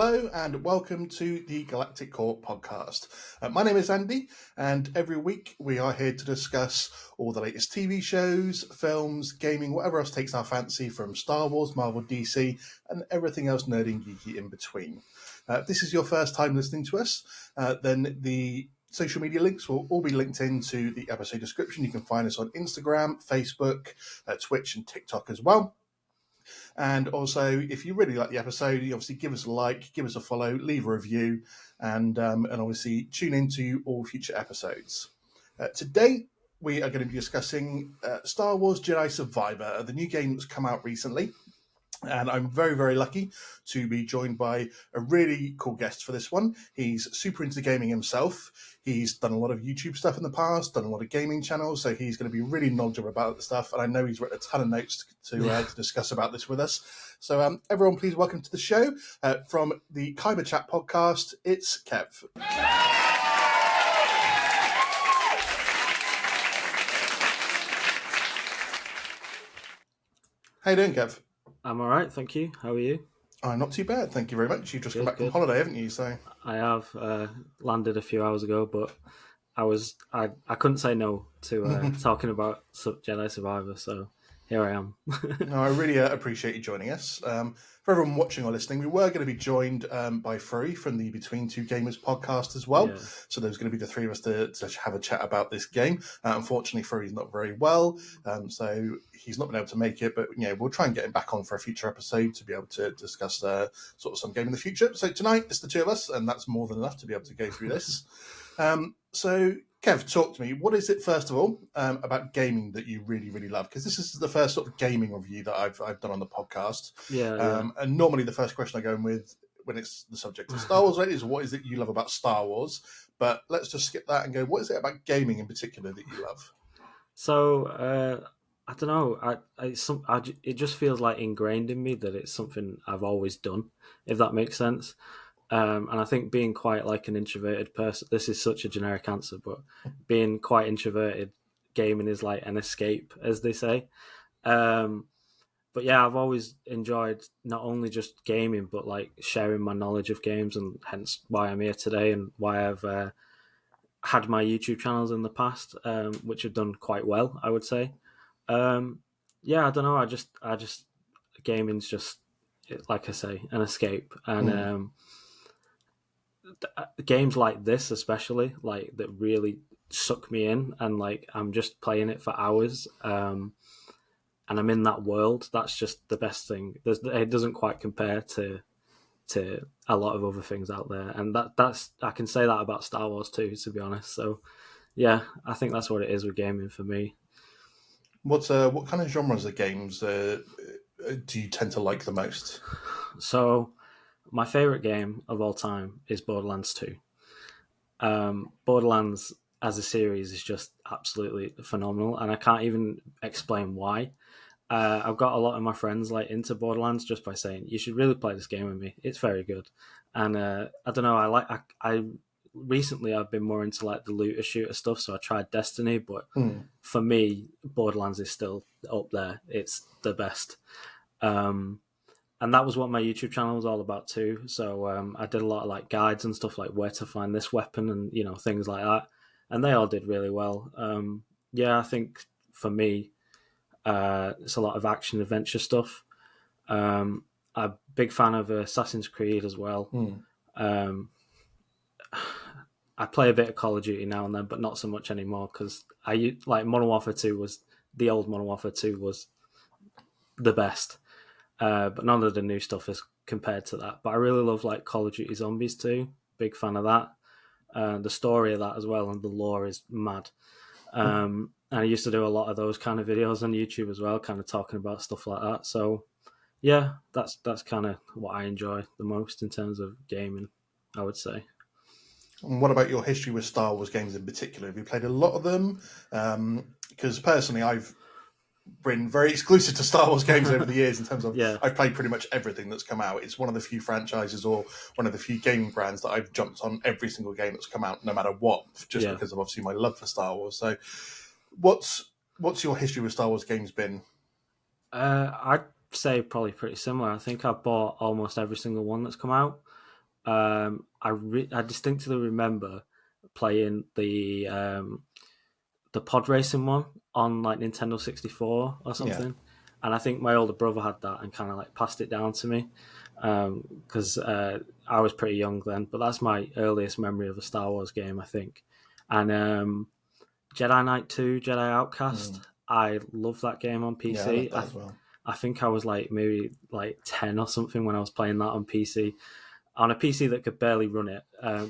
Hello and welcome to the Galactic Core podcast. My name is Andy, and every week we are here to discuss all the latest TV shows, films, gaming, whatever else takes our fancy from Star Wars, Marvel, DC, and everything else nerdy and geeky in between. If this is your first time listening to us, then the social media links will all be linked into the episode description. You can find us on Instagram, Facebook, Twitch, and TikTok as well. And also, if you really like the episode, you obviously give us a like, give us a follow, leave a review, and obviously tune into all future episodes. Today, we are going to be discussing Star Wars Jedi Survivor, the new game that's come out recently. And I'm very, very lucky to be joined by a really cool guest for this one. He's super into gaming himself. He's done a lot of YouTube stuff in the past, done a lot of gaming channels, so he's going to be really knowledgeable about the stuff. And I know he's written a ton of notes to discuss about this with us. So everyone, please welcome to the show from the KyberChat podcast. It's Kev. How you doing, Kev? I'm all right, thank you. How are you? I'm not too bad, thank you very much. You've just come back from holiday, haven't you? So I have landed a few hours ago, but I couldn't say no to talking about Jedi Survivor, so here I am. No, I really appreciate you joining us. For everyone watching or listening, we were going to be joined by Furry from the Between Two Gamers podcast as well. Yeah. So there's going to be the three of us to have a chat about this game. Unfortunately, Furry's not very well, so he's not been able to make it. But we'll try and get him back on for a future episode to be able to discuss sort of some game in the future. So tonight it's the two of us, and that's more than enough to be able to go through this. So Kev, talk to me. What is it, first of all, about gaming that you really, really love? Because this is the first sort of gaming review that I've done on the podcast. Yeah. And normally the first question I go in with when it's the subject of Star Wars, right, is what is it you love about Star Wars? But let's just skip that and go, what is it about gaming in particular that you love? So, I don't know. It just feels like ingrained in me that it's something I've always done, if that makes sense. And I think being quite like an introverted person, this is such a generic answer, but being quite introverted, gaming is like an escape, as they say. But yeah, I've always enjoyed not only just gaming, but like sharing my knowledge of games, and hence why I'm here today and why I've had my YouTube channels in the past, which have done quite well, I would say. Yeah, I don't know. I just gaming's just, like I say, an escape, and games like this especially, like, that really suck me in, and like I'm just playing it for hours, and I'm in that world. That's just the best thing. It doesn't quite compare to a lot of other things out there, and that's I can say that about Star Wars too, to be honest. So yeah, I think that's what it is with gaming for me. What kind of genres of games do you tend to like the most? So my favorite game of all time is Borderlands 2. Borderlands as a series is just absolutely phenomenal, and I can't even explain why. I've got a lot of my friends like into Borderlands just by saying you should really play this game with me. It's very good, and I don't know. I recently I've been more into like the looter shooter stuff, so I tried Destiny, but for me, Borderlands is still up there. It's the best. And that was what my YouTube channel was all about too. So I did a lot of like guides and stuff, like where to find this weapon and things like that. And they all did really well. Yeah, I think for me, it's a lot of action adventure stuff. I'm a big fan of Assassin's Creed as well. I play a bit of Call of Duty now and then, but not so much anymore, because Modern Warfare 2 was the old Modern Warfare 2 was the best. But none of the new stuff is compared to that. But I really love like Call of Duty Zombies too. Big fan of that. The story of that as well, and the lore is mad. And I used to do a lot of those kind of videos on YouTube as well, kind of talking about stuff like that. So yeah, that's kind of what I enjoy the most in terms of gaming, I would say. And what about your history with Star Wars games in particular? Have you played a lot of them? Because personally, I've been very exclusive to Star Wars games over the years in terms of I've played pretty much everything that's come out. It's one of the few franchises or one of the few gaming brands that I've jumped on every single game that's come out, no matter what, just because of obviously my love for Star Wars. So what's your history with Star Wars games been? I'd say probably pretty similar. I think I've bought almost every single one that's come out. I distinctly remember playing the pod racing one on like Nintendo 64 or Yeah. something. And I think my older brother had that and kind of like passed it down to me because I was pretty young then. But that's my earliest memory of a Star Wars game, I think. And Jedi Knight 2, Jedi Outcast, I love that game on Yeah, I PC. like that as well. I think I was like maybe like 10 or something when I was playing that on PC. On a PC that could barely run it,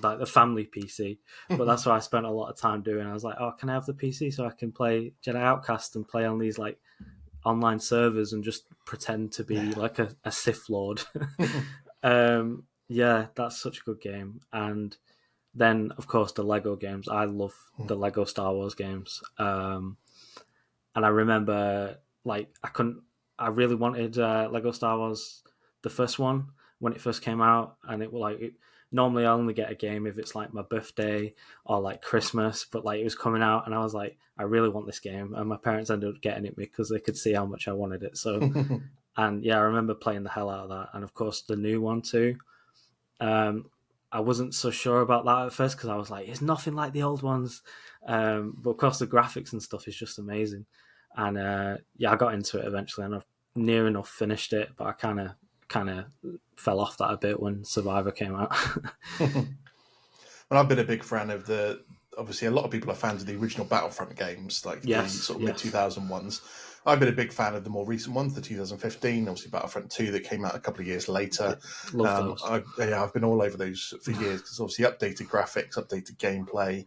like the family PC. But that's what I spent a lot of time doing. I was like, oh, can I have the PC so I can play Jedi Outcast and play on these like online servers and just pretend to be like a Sith Lord? Yeah, that's such a good game. And then, of course, the Lego games. I love the Lego Star Wars games. And I remember, like, I really wanted Lego Star Wars, the first one, when it first came out. And it was like, normally I only get a game if it's like my birthday or like Christmas, but like it was coming out and I was like, I really want this game. And my parents ended up getting it because they could see how much I wanted it. So, and yeah, I remember playing the hell out of that. And of course, the new one too. I wasn't so sure about that at first because I was like, it's nothing like the old ones. But of course, the graphics and stuff is just amazing. And yeah, I got into it eventually, and I've near enough finished it, but I kind of fell off that a bit when Survivor came out. Well, I've been a big fan of obviously a lot of people are fans of the original Battlefront games, like the sort of mid-2000 ones. I've been a big fan of the more recent ones, the 2015, obviously Battlefront 2 that came out a couple of years later. Love those. I've been all over those for years because obviously updated graphics, updated gameplay,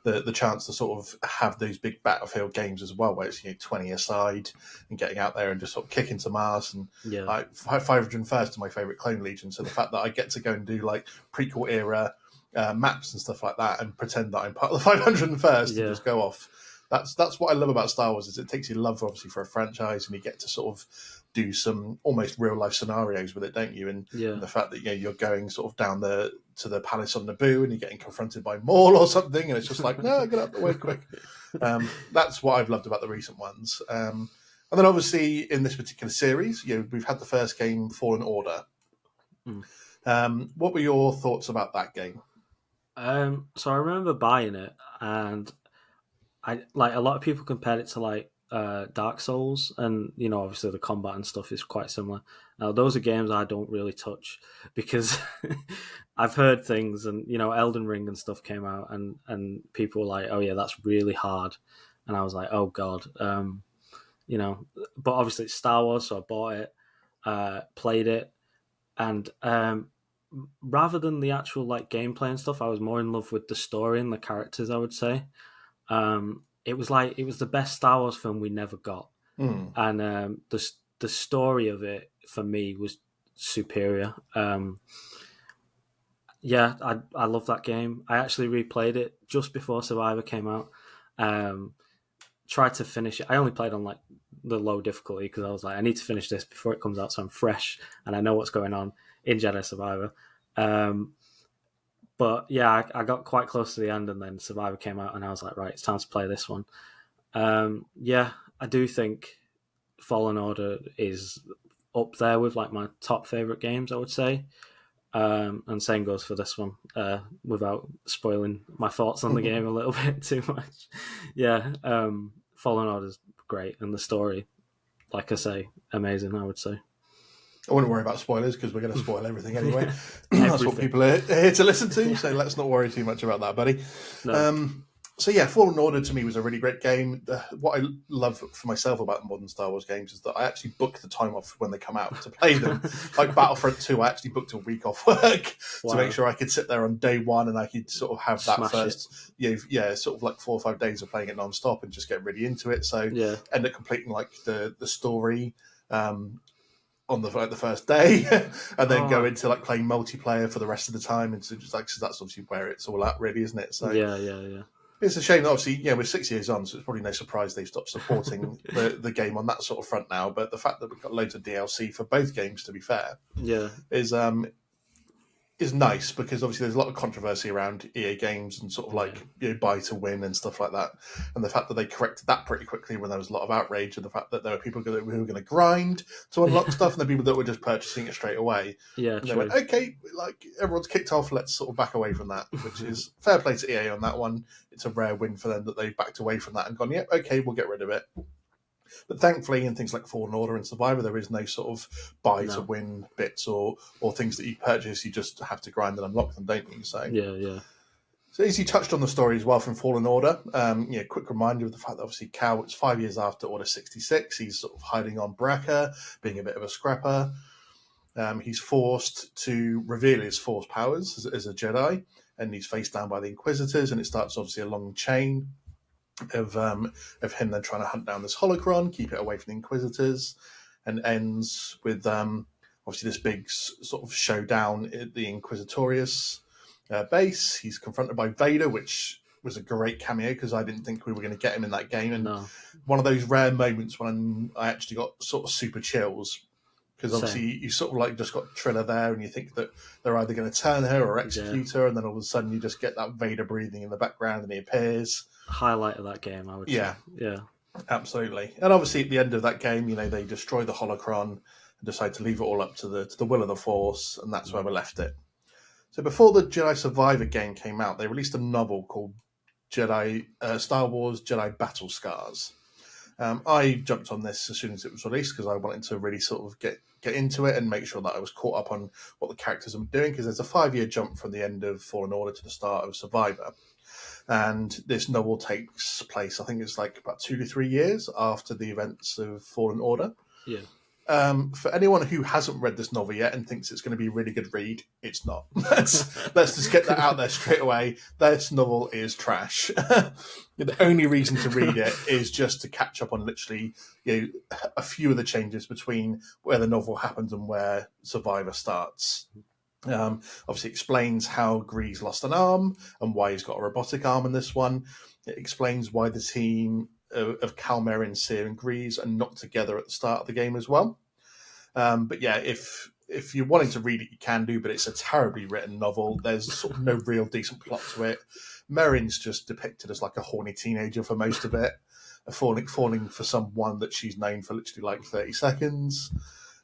the chance to sort of have those big Battlefield games as well, where it's 20 aside and getting out there and just sort of kicking some ass. And like 501st are my favourite Clone Legion, so the fact that I get to go and do like prequel era maps and stuff like that and pretend that I'm part of the 501st and just go off. That's what I love about Star Wars is it takes your love obviously for a franchise and you get to sort of do some almost real life scenarios with it, don't you? And the fact that you're going sort of down to the palace on Naboo and you're getting confronted by Maul or something and it's just like, no, get out the way quick. That's what I've loved about the recent ones. And then obviously in this particular series, we've had the first game, Fallen Order. What were your thoughts about that game? So I remember buying it, and I like a lot of people compared it to like Dark Souls, and obviously the combat and stuff is quite similar. Now those are games I don't really touch because I've heard things, and Elden Ring and stuff came out, and people were like, oh yeah, that's really hard, and I was like, oh god, but obviously it's Star Wars, so I bought it, played it, and rather than the actual like gameplay and stuff, I was more in love with the story and the characters, I would say. It was the best Star Wars film we never got, and the story of it for me was superior. Yeah, I love that game. I actually replayed it just before Survivor came out. Tried to finish it. I only played on like the low difficulty because I was like, I need to finish this before it comes out, so I'm fresh and I know what's going on in Jedi Survivor. But yeah, I got quite close to the end, and then Survivor came out, and I was like, right, it's time to play this one. Yeah, I do think Fallen Order is up there with like my top favorite games, I would say. And same goes for this one, without spoiling my thoughts on the game a little bit too much. Yeah, Fallen Order's great, and the story, like I say, amazing, I would say. I wouldn't worry about spoilers because we're going to spoil everything anyway. That's what people are here to listen to, so let's not worry too much about that, buddy. No. So yeah, Fallen Order to me was a really great game. What I love for myself about modern Star Wars games is that I actually book the time off when they come out to play them. Like Battlefront 2, I actually booked a week off work to make sure I could sit there on day one and I could sort of have that first, sort of like 4 or 5 days of playing it non-stop and just get really into it. So end up completing like the story on the first day, and then go into like playing multiplayer for the rest of the time. And so just like, so that's obviously where it's all at, really, isn't it? So yeah. It's a shame that obviously, we're 6 years on, so it's probably no surprise they've stopped supporting the game on that sort of front now. But the fact that we've got loads of DLC for both games, to be fair, is is nice because obviously there's a lot of controversy around EA games and sort of like buy to win and stuff like that. And the fact that they corrected that pretty quickly when there was a lot of outrage, and the fact that there were people who were going to grind to unlock stuff, and the people that were just purchasing it straight away. Yeah, and true. they went, okay, like everyone's kicked off, let's sort of back away from that, which is fair play to EA on that one. It's a rare win for them that they've backed away from that and gone, yep, okay, we'll get rid of it. But thankfully, in things like Fallen Order and Survivor, there is no sort of buy to win bits or things that you purchase. You just have to grind and unlock them, don't you? So yeah. So as you touched on the story as well from Fallen Order, quick reminder of the fact that obviously Cal, it's 5 years after Order 66. He's sort of hiding on Braca, being a bit of a scrapper. He's forced to reveal his Force powers as a Jedi, and he's faced down by the Inquisitors, and it starts obviously a long chain of him then trying to hunt down this holocron, keep it away from the Inquisitors, and ends with obviously this big sort of showdown at the Inquisitorius base. He's confronted by Vader, which was a great cameo because I didn't think we were going to get him in that game, and one of those rare moments when I actually got sort of super chills. Because obviously you sort of like just got Triller there, and you think that they're either going to turn her or execute her, and then all of a sudden you just get that Vader breathing in the background, and he appears. Highlight of that game, I would say. Yeah, absolutely. And obviously at the end of that game, they destroy the holocron and decide to leave it all up to the will of the Force, and that's where we left it. So before the Jedi Survivor game came out, they released a novel called Star Wars Jedi Battle Scars. I jumped on this as soon as it was released because I wanted to really sort of get into it and make sure that I was caught up on what the characters are doing, because there's a 5-year jump from the end of Fallen Order to the start of Survivor. And this novel takes place, I think it's like about 2 to 3 years after the events of Fallen Order. Yeah. For anyone who hasn't read this novel yet and thinks it's going to be a really good read, it's not. Let's just get that out there straight away. This novel is trash. The only reason to read it is just to catch up on literally a few of the changes between where the novel happens and where Survivor starts. Obviously explains how Grease lost an arm and why he's got a robotic arm in this one. It explains why the team of Cal Merrin, Seer, and Grease are not together at the start of the game as well. But yeah, if you're wanting to read it, you can do, but it's a terribly written novel. There's sort of no real decent plot to it. Merrin's just depicted as like a horny teenager for most of it, falling for someone that she's known for literally like 30 seconds.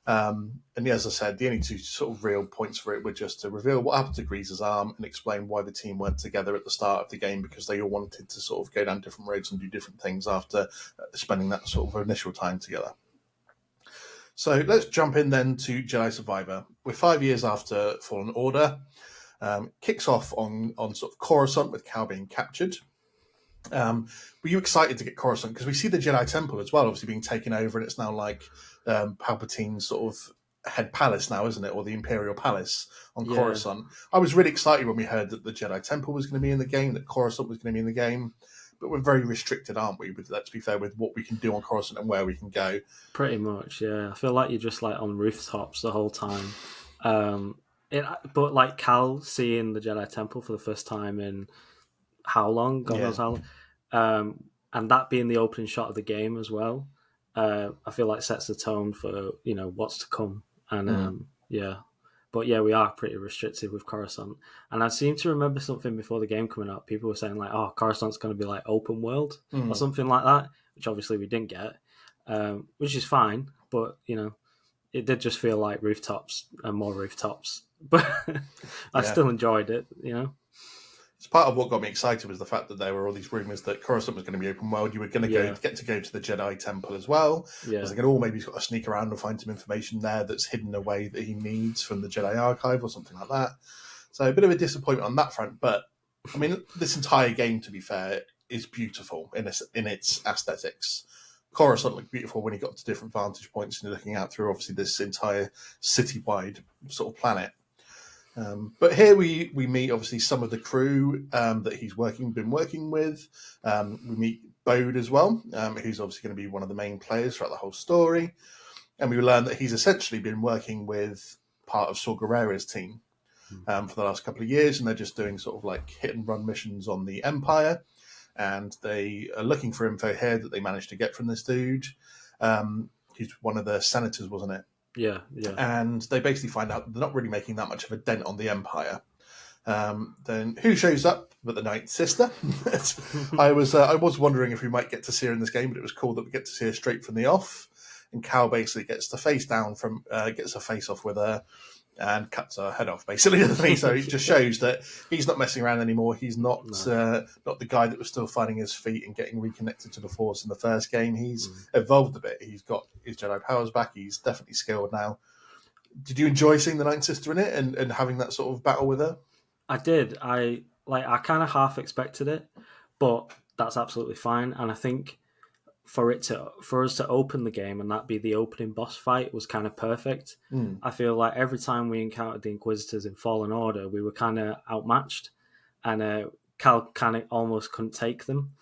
And yeah, as I said, the only two sort of real points for it were just to reveal what happened to Grease's arm and explain why the team weren't together at the start of the game, because they all wanted to sort of go down different roads and do different things after spending that sort of initial time together. So let's jump in then to Jedi Survivor. We're 5 years after Fallen Order. Kicks off on sort of Coruscant with Cal being captured. Were you excited to get Coruscant? Because we see the Jedi Temple as well, obviously being taken over, and it's now like Palpatine's sort of head palace now, isn't it? Or the Imperial Palace on Coruscant. I was really excited when we heard that the Jedi Temple was going to be in the game, that Coruscant was going to be in the game. But we're very restricted, aren't we? Let's be fair, with what we can do on Coruscant and where we can go. Pretty much, yeah. I feel like you're just like on rooftops the whole time. But like Cal seeing the Jedi Temple for the first time in how long? God knows how long. And that being the opening shot of the game as well, I feel like sets the tone for what's to come. And but yeah, we are pretty restrictive with Coruscant. And I seem to remember something before the game coming out. People were saying like, "Oh, Coruscant's going to be like open world or something like that," which obviously we didn't get, which is fine. But it did just feel like rooftops and more rooftops. But I still enjoyed it. It's part of what got me excited was the fact that there were all these rumours that Coruscant was going to be open world. You were going to get to go to the Jedi Temple as well. I was thinking, maybe he's got to sneak around and find some information there that's hidden away that he needs from the Jedi Archive or something like that. So a bit of a disappointment on that front. But, I mean, this entire game, to be fair, is beautiful in its aesthetics. Coruscant looked beautiful when he got to different vantage points and looking out through, obviously, this entire city-wide sort of planet. But here we meet obviously some of the crew that he's been working with. We meet Bode as well, who's obviously going to be one of the main players throughout the whole story. And we learn that he's essentially been working with part of Saw Gerrera's team for the last couple of years, and they're just doing sort of like hit and run missions on the Empire. And they are looking for info here that they managed to get from this dude. He's one of the senators, wasn't it? Yeah, yeah. and they basically find out they're not really making that much of a dent on the Empire. Then who shows up but the Ninth Sister? I was wondering if we might get to see her in this game, but it was cool that we get to see her straight from the off. And Cal basically gets the face down gets a face off with her and cuts her head off, basically, doesn't he? So it just shows that he's not messing around anymore. He's not not the guy that was still finding his feet and getting reconnected to the Force in the first game. He's evolved a bit. He's got his Jedi powers back. He's definitely skilled now. Did you enjoy seeing the Ninth Sister in it and having that sort of battle with her? I did. I kind of half expected it, but that's absolutely fine. And I think for us to open the game and that be the opening boss fight was kind of perfect. I feel like every time we encountered the Inquisitors in Fallen Order, we were kind of outmatched, and Cal kind of almost couldn't take them.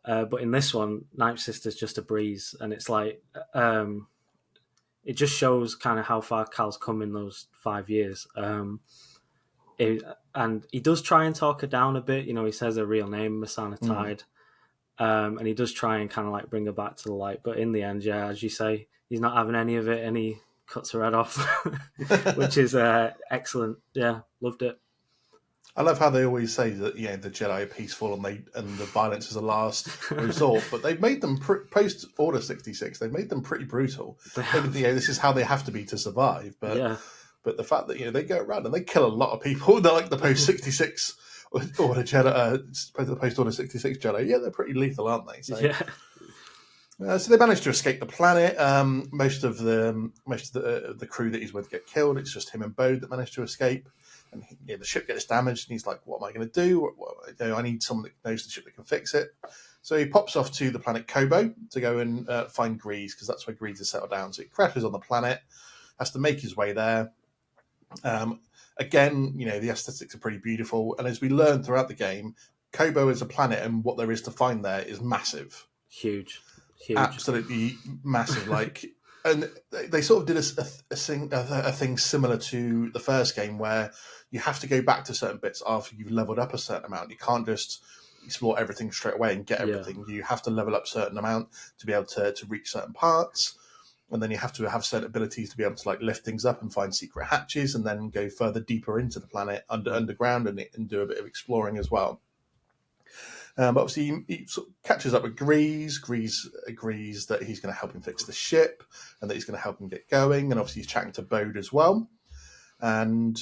But in this one, Ninth Sister's just a breeze, and it's like it just shows kind of how far Cal's come in those 5 years. And he does try and talk her down a bit. He says her real name, Masana Tide. And he does try and kind of like bring her back to the light. But in the end, yeah, as you say, he's not having any of it and he cuts her head off, which is excellent. Yeah, loved it. I love how they always say that the Jedi are peaceful and the violence is a last resort, but they've made them post Order 66. They've made them pretty brutal. This is how they have to be to survive. But yeah. But the fact that they go around and they kill a lot of people, they're like the post 66 Order Jedi, the post Order 66 Jedi. Yeah, they're pretty lethal, aren't they? So, yeah. So they managed to escape the planet. Most of the crew that he's with get killed. It's just him and Bode that managed to escape. And the ship gets damaged, and he's like, "What am I going to do? I need someone that knows the ship that can fix it." So he pops off to the planet Kobo to go and find Grease, because that's where Grease is settled down. So he crashes on the planet, has to make his way there. Again, the aesthetics are pretty beautiful, and as we learn throughout the game, Kobo is a planet, and what there is to find there is massive, huge, absolutely massive. And they sort of did a thing similar to the first game, where you have to go back to certain bits after you've leveled up a certain amount. You can't just explore everything straight away and get everything. You have to level up a certain amount to be able to reach certain parts. And then you have to have certain abilities to be able to lift things up and find secret hatches, and then go further deeper into the planet underground and do a bit of exploring as well. But obviously, he sort of catches up with Grease. Grease agrees that he's going to help him fix the ship and that he's going to help him get going. And obviously, he's chatting to Bode as well. And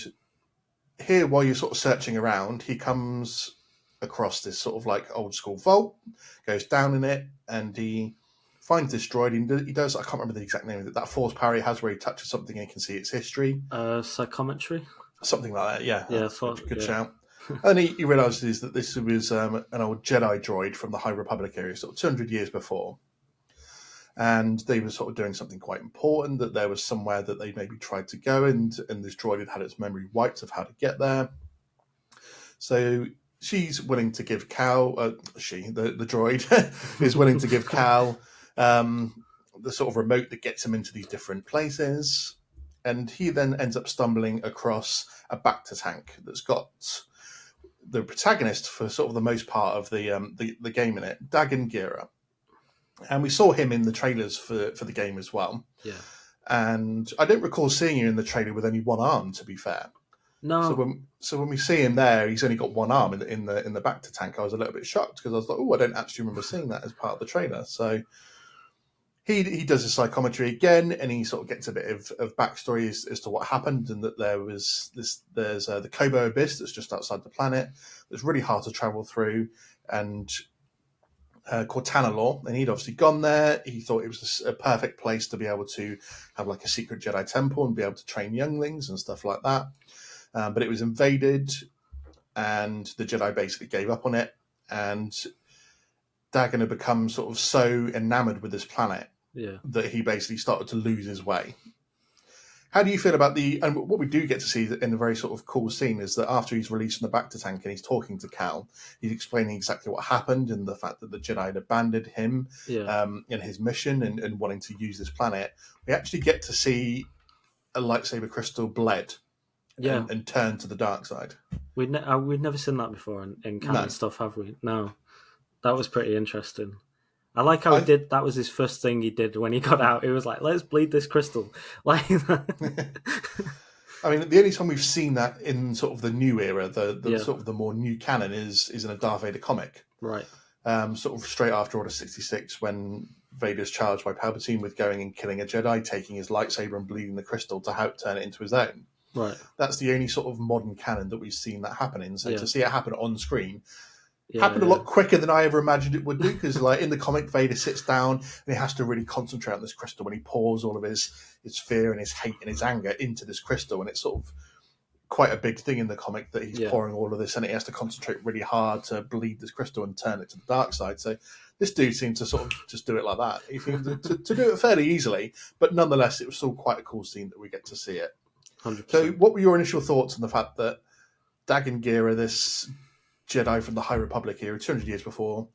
here, while you're sort of searching around, he comes across this sort of old school vault, goes down in it, and he finds this droid. He does, I can't remember the exact name of it, that force power he has where he touches something and he can see its history. Psychometry? Something like that, yeah. Yeah, good shout. And he realises that this was an old Jedi droid from the High Republic area, sort of 200 years before. And they were sort of doing something quite important, that there was somewhere that they maybe tried to go, and this droid had its memory wiped of how to get there. So she's willing to give Cal, the droid, is willing to give Cal the sort of remote that gets him into these different places. And he then ends up stumbling across a Bacta tank that's got the protagonist for sort of the most part of the game in it, Dagan Gira. And we saw him in the trailers for the game as well. Yeah. And I don't recall seeing him in the trailer with only one arm, to be fair. No. So when we see him there, he's only got one arm in the Bacta tank. I was a little bit shocked, because I was like, oh, I don't actually remember seeing that as part of the trailer. So he does a psychometry again, and he sort of gets a bit of backstory as to what happened, and that there's the Kobo Abyss that's just outside the planet that's really hard to travel through, and called Tanalor, and he'd obviously gone there. He thought it was a perfect place to be able to have a secret Jedi temple and be able to train younglings and stuff like that. But it was invaded, and the Jedi basically gave up on it, and Dagan had become sort of so enamored with this planet that he basically started to lose his way. How do you feel about and what we do get to see in a very sort of cool scene is that after he's released from the Bacta tank and he's talking to Cal, he's explaining exactly what happened and the fact that the Jedi had abandoned him in his mission and wanting to use this planet. We actually get to see a lightsaber crystal bled and turn to the dark side. We'd never seen that before in canon stuff, have we? No. That was pretty interesting. I like how he I, did. That was his first thing he did when he got out. He was like, "Let's bleed this crystal." Like, I mean, the only time we've seen that in sort of the new era, the yeah, sort of the more new canon, is in a Darth Vader comic. right, Sort of straight after Order 66, when Vader's charged by Palpatine with going and killing a Jedi, taking his lightsaber and bleeding the crystal to turn it into his own. right, That's the only sort of modern canon that we've seen that happen in. So yeah, to see it happen on screen yeah, happened a yeah, lot quicker than I ever imagined it would do. Because like in the comic, Vader sits down and he has to really concentrate on this crystal when he pours all of his fear and his hate and his anger into this crystal, and it's sort of quite a big thing in the comic that he's yeah. pouring all of this and he has to concentrate really hard to bleed this crystal and turn it to the dark side. So this dude seemed to sort of just do it like that. He seemed to do it fairly easily, but nonetheless, it was still quite a cool scene that we get to see it. 100%. So what were your initial thoughts on the fact that Dagan Gera, this Jedi from the High Republic era, 200 years before,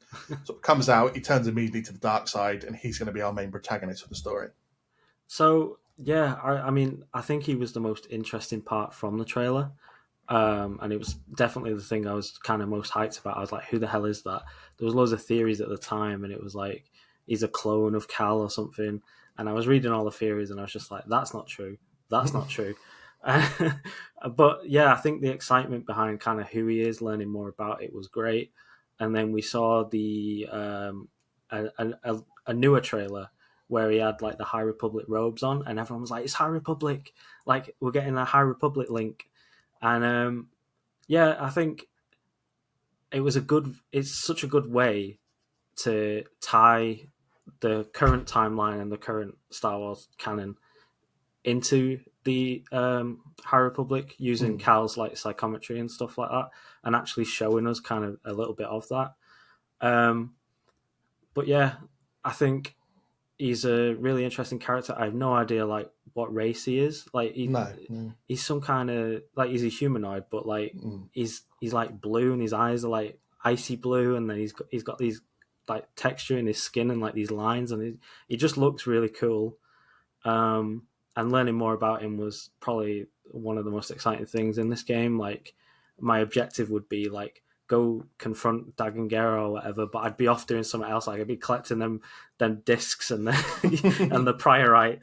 sort of comes out, he turns immediately to the dark side, and he's going to be our main protagonist of the story? So yeah, I mean, I think he was the most interesting part from the trailer, and it was definitely the thing I was kind of most hyped about. I was like, "Who the hell is that?" There was loads of theories at the time, and it was like he's a clone of Cal or something. And I was reading all the theories, and I was just like, "That's not true. That's not true." But yeah, I think the excitement behind kind of who he is, learning more about it, was great. And then we saw the a newer trailer where he had like the High Republic robes on, and everyone was like, "It's High Republic! Like we're getting a High Republic link." And yeah, I think it's such a good way to tie the current timeline and the current Star Wars canon into the High Republic, using Cal's like psychometry and stuff like that, and actually showing us kind of a little bit of that. But yeah, I think he's a really interesting character. I have no idea like what race he is. Like No. he's some kind of like, he's a humanoid, but like he's like blue, and his eyes are like icy blue, and then he's got these like texture in his skin and like these lines, and he just looks really cool. And learning more about him was probably one of the most exciting things in this game. Like my objective would be like go confront Dagan Gera or whatever, but I'd be off doing something else. Like I'd be collecting them discs and the and the priorite.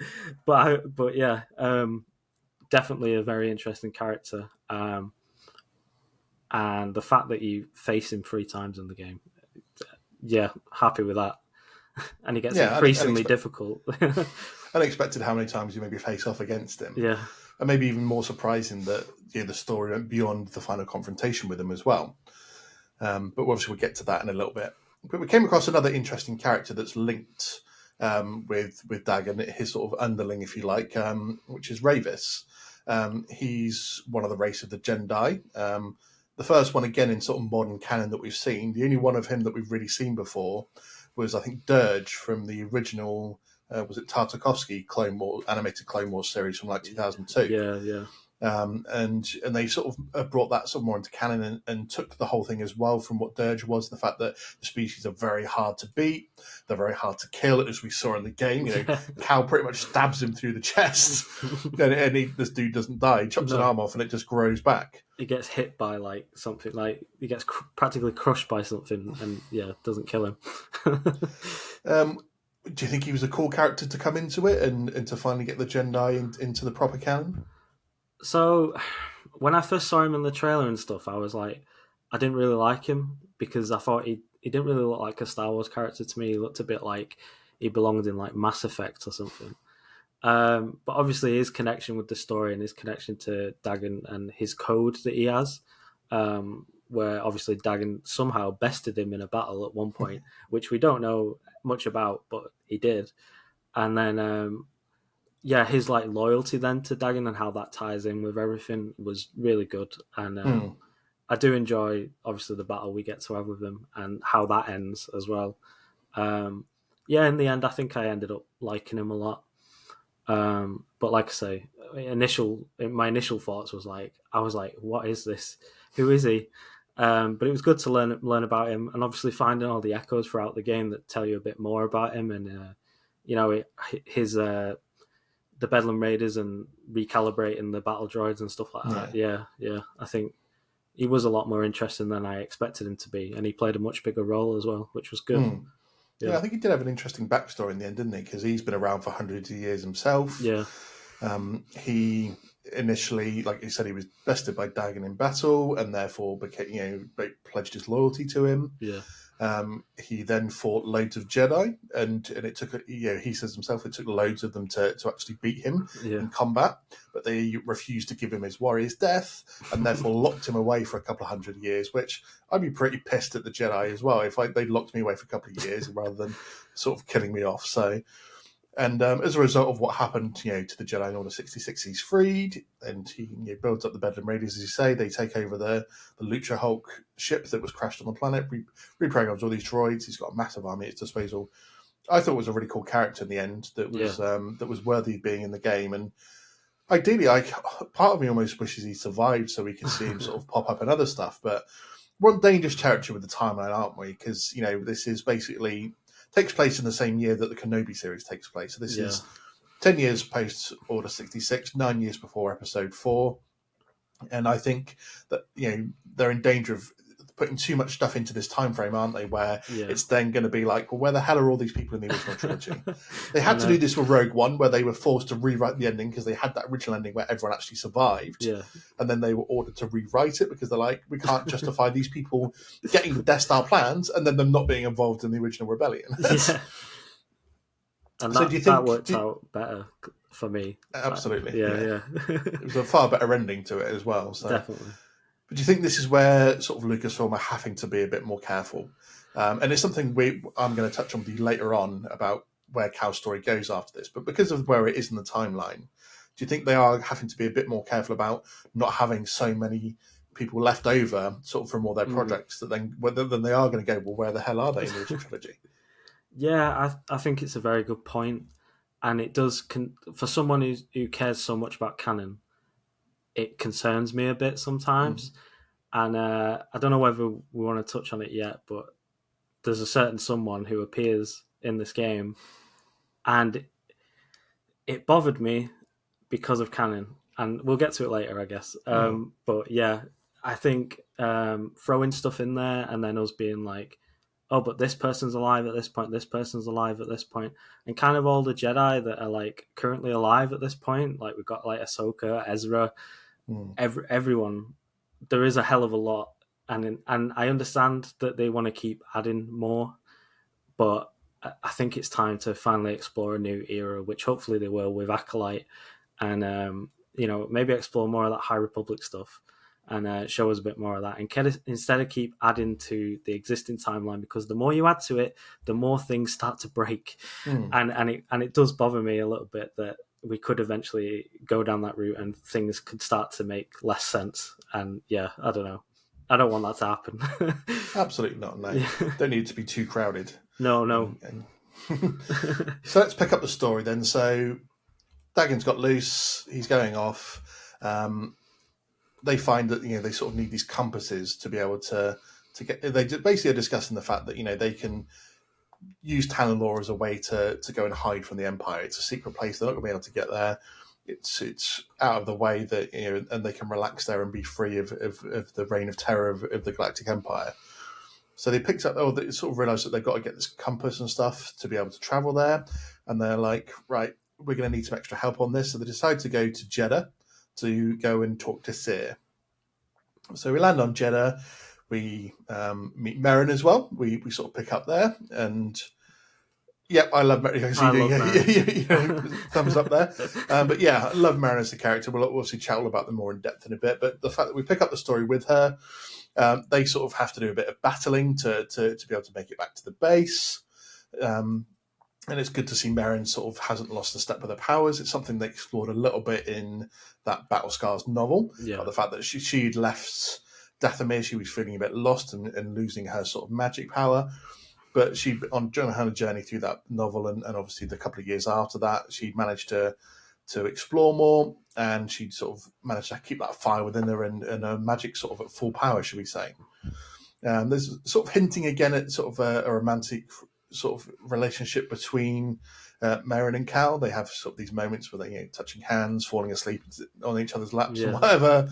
But yeah, definitely a very interesting character. And the fact that you face him 3 times in the game, yeah, happy with that. And he gets increasingly difficult. Unexpected how many times you maybe face off against him. Yeah. And maybe even more surprising that the story went beyond the final confrontation with him as well. But obviously we'll get to that in a little bit. But we came across another interesting character that's linked with Dagan, his sort of underling, if you like, which is Ravis. He's one of the race of the Jedi. The first one, again, in sort of modern canon that we've seen. The only one of him that we've really seen before was, I think, Dirge from the original, was it Tartakovsky animated Clone Wars series from like 2002. Yeah. And they sort of brought that sort of more into canon and took the whole thing as well from what Dirge was, the fact that the species are very hard to beat, they're very hard to kill, as we saw in the game. Cal pretty much stabs him through the chest, and this dude doesn't die. He chops an arm off, and it just grows back. He gets hit by like something, like he gets practically crushed by something, and yeah, doesn't kill him. Do you think he was a cool character to come into it and to finally get the Jedi into the proper canon? So when I first saw him in the trailer and stuff, I was like, I didn't really like him because I thought he didn't really look like a Star Wars character to me. He looked a bit like he belonged in like Mass Effect or something. But obviously his connection with the story and his connection to Dagan and his code that he has, where obviously Dagan somehow bested him in a battle at one point, which we don't know much about, but he did. And then his like loyalty then to Dagan and how that ties in with everything was really good. And I do enjoy obviously the battle we get to have with him and how that ends as well. In the end, I think I ended up liking him a lot. But like I say, my initial thoughts was like, I was like, what is this? Who is he? But it was good to learn about him, and obviously finding all the echoes throughout the game that tell you a bit more about him, and his the Bedlam Raiders and recalibrating the battle droids and stuff like that. Yeah. I think he was a lot more interesting than I expected him to be, and he played a much bigger role as well, which was good. Yeah, I think he did have an interesting backstory in the end, didn't he? Because he's been around for hundreds of years himself. Yeah. He initially, like you said, he was bested by Dagon in battle, and therefore became, pledged his loyalty to him. Yeah. He then fought loads of Jedi, and it took, he says himself, it took loads of them to actually beat him in combat, but they refused to give him his warrior's death, and therefore locked him away for a couple of 100 years, which I'd be pretty pissed at the Jedi as well if they locked me away for a couple of years rather than sort of killing me off. So, and as a result of what happened, to the Jedi in Order 66, he's freed, and he builds up the Bedlam Raiders, as you say. They take over the Lucha Hulk ship that was crashed on the planet, reprograms all these droids. He's got a massive army at his disposal. I thought it was a really cool character in the end that was worthy of being in the game. And ideally, part of me almost wishes he survived so we could see him sort of pop up in other stuff. But we're on dangerous territory with the timeline, aren't we? Because this is basically takes place in the same year that the Kenobi series takes place. So this is 10 years post Order 66, 9 years before Episode 4. And I think that, they're in danger of putting too much stuff into this time frame, aren't they? Where it's then going to be like, well, where the hell are all these people in the original trilogy? They had to do this with Rogue One, where they were forced to rewrite the ending because they had that original ending where everyone actually survived. Yeah. And then they were ordered to rewrite it because they're like, we can't justify these people getting the Death Star plans and then them not being involved in the original rebellion. Yeah. And so that, do you think, that worked out better for me. Absolutely. Yeah. It was a far better ending to it as well. So. Definitely. But do you think this is where sort of Lucasfilm are having to be a bit more careful? And it's something I'm going to touch on with you later on about where Cal's story goes after this. But because of where it is in the timeline, do you think they are having to be a bit more careful about not having so many people left over sort of from all their projects that then they are going to go, well, where the hell are they in the original trilogy? Yeah, I think it's a very good point. And it does, for someone who cares so much about canon, it concerns me a bit sometimes. And I don't know whether we want to touch on it yet, but there's a certain someone who appears in this game, and it bothered me because of canon. And we'll get to it later, I guess. But yeah, I think throwing stuff in there and then us being like, oh, but this person's alive at this point, this person's alive at this point, and kind of all the Jedi that are like currently alive at this point, like we've got like Ahsoka, Ezra, everyone. There is a hell of a lot, and I understand that they want to keep adding more, but I think it's time to finally explore a new era, which hopefully they will with Acolyte, and maybe explore more of that High Republic stuff. And show us a bit more of that. And instead of keep adding to the existing timeline, because the more you add to it, the more things start to break. And it does bother me a little bit that we could eventually go down that route and things could start to make less sense. And yeah, I don't know. I don't want that to happen. Absolutely not, no. Don't need it to be too crowded. No. So let's pick up the story then. So Dagon's got loose. He's going off. They find that they sort of need these compasses to be able to get. They basically are discussing the fact that they can use Tanalorr as a way to go and hide from the Empire. It's a secret place; they're not going to be able to get there. It's out of the way that and they can relax there and be free of the reign of terror of the Galactic Empire. So they picked up. They sort of realised that they've got to get this compass and stuff to be able to travel there, and they're like, right, we're going to need some extra help on this. So they decide to go to Jeddah to go and talk to Seer. So we land on Jeddah. We meet Merrin as well. We sort of pick up there, and I love Merrin. Thumbs up there. But yeah, I love Merrin as the character. We'll obviously chat all about them more in depth in a bit. But the fact that we pick up the story with her, they sort of have to do a bit of battling to be able to make it back to the base. And it's good to see Merrin sort of hasn't lost a step with her powers. It's something they explored a little bit in that Battle Scars novel. Yeah. The fact that she'd left Dathomir, she was feeling a bit lost and losing her sort of magic power. But she, on her journey through that novel and obviously the couple of years after that, she managed to explore more, and she sort of managed to keep that fire within her and her magic sort of at full power, should we say. There's sort of hinting again at sort of a romantic sort of relationship between Merrin and Cal. They have sort of these moments where they touching hands, falling asleep on each other's laps and whatever.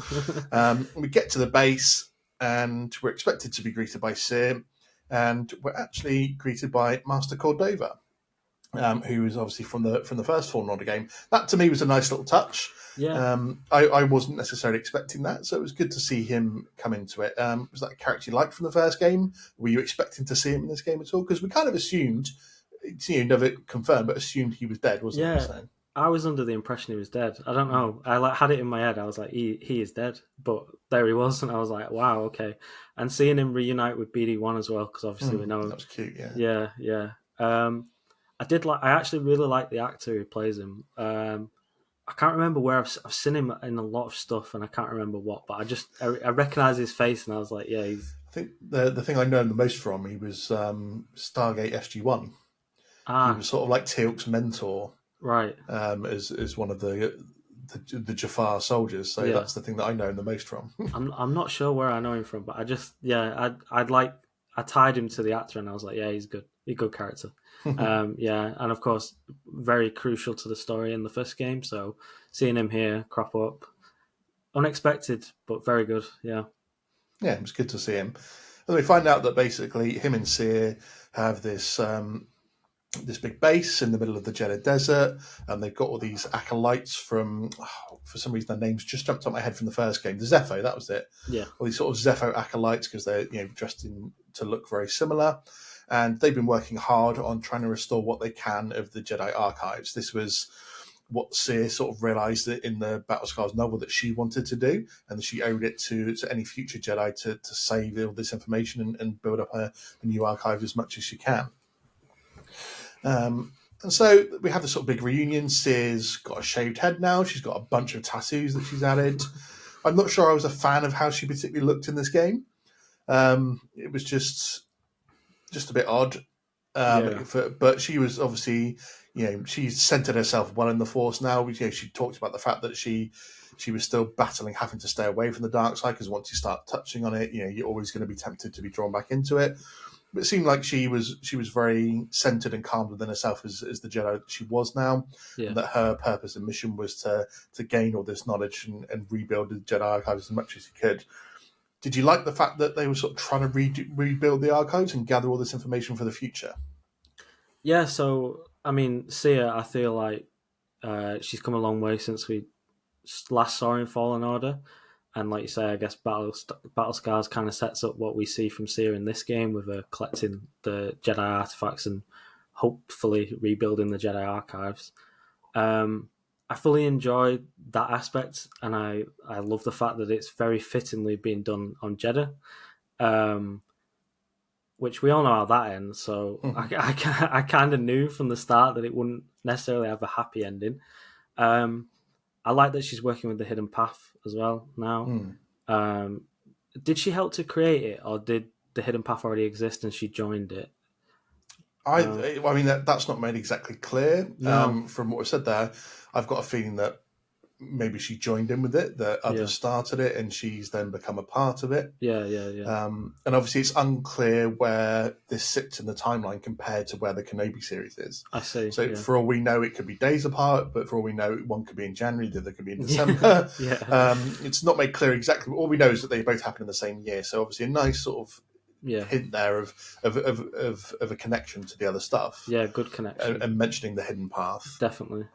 We get to the base and we're expected to be greeted by Seer, and we're actually greeted by Master Cordova, who is obviously from the first Fallen Order game. That to me was a nice little touch. Yeah. I wasn't necessarily expecting that, so it was good to see him come into it. Was that a character you liked from the first game? Were you expecting to see him in this game at all? Because we kind of assumed, never confirmed, but assumed he was dead, wasn't we? Yeah. So. I was under the impression he was dead. I don't know. I had it in my head. I was like, he is dead, but there he was, and I was like, wow, okay. And seeing him reunite with BD1 as well, because obviously we know that was cute. yeah. I actually really like the actor who plays him. I can't remember where I've seen him in a lot of stuff, and I can't remember what, but I recognise his face, and I was like, yeah, he's. I think the thing I know him the most from, he was Stargate SG-1. He was sort of like Teal'c's mentor, right? As one of the Jafar soldiers. So that's the thing that I know him the most from. I'm not sure where I know him from, but I tied him to the actor, and I was like, yeah, he's good. He's a good character. And of course, very crucial to the story in the first game. So seeing him here crop up, unexpected, but very good. Yeah, it was good to see him. And we find out that basically him and Seer have this big base in the middle of the Jeddah desert, and they've got all these acolytes from, for some reason their names just jumped up my head from the first game, the Zepho, that was it. Yeah. All these sort of Zepho acolytes, because they're dressed to look very similar, and they've been working hard on trying to restore what they can of the Jedi archives. This was what Seer sort of realised in the Battle Scars novel that she wanted to do, and that she owed it to any future Jedi to save all this information and build up a new archive as much as she can. And so we have this sort of big reunion. Seer's got a shaved head now. She's got a bunch of tattoos that she's added. I'm not sure I was a fan of how she particularly looked in this game. It was just a bit odd. But she was obviously, she's centered herself well in the Force now. She talked about the fact that she was still battling having to stay away from the dark side, because once you start touching on it, you're always going to be tempted to be drawn back into it. But it seemed like she was very centered and calm within herself as the Jedi that she was now. Yeah. And that her purpose and mission was to gain all this knowledge and rebuild the Jedi archives as much as she could. Did you like the fact that they were sort of trying to rebuild the archives and gather all this information for the future? Yeah, so, I mean, Seer, I feel like she's come a long way since we last saw her in Fallen Order. And like you say, I guess Battle Scars kind of sets up what we see from Seer in this game, with her collecting the Jedi artifacts and hopefully rebuilding the Jedi archives. I fully enjoy that aspect, and I love the fact that it's very fittingly being done on Jeddah, which we all know how that ends. So I kind of knew from the start that it wouldn't necessarily have a happy ending. I like that she's working with the Hidden Path as well now. Did she help to create it, or did the Hidden Path already exist and she joined it? I mean, that's not made exactly clear. No. From what was said there, I've got a feeling that maybe she joined in with it, that others started it, and she's then become a part of it. Yeah. And obviously it's unclear where this sits in the timeline compared to where the Kenobi series is. I see. So for all we know, it could be days apart, but for all we know, one could be in January, the other could be in December. It's not made clear exactly. All we know is that they both happen in the same year. So obviously a nice sort of hint there of a connection to the other stuff. Yeah, good connection. And mentioning the Hidden Path. Definitely.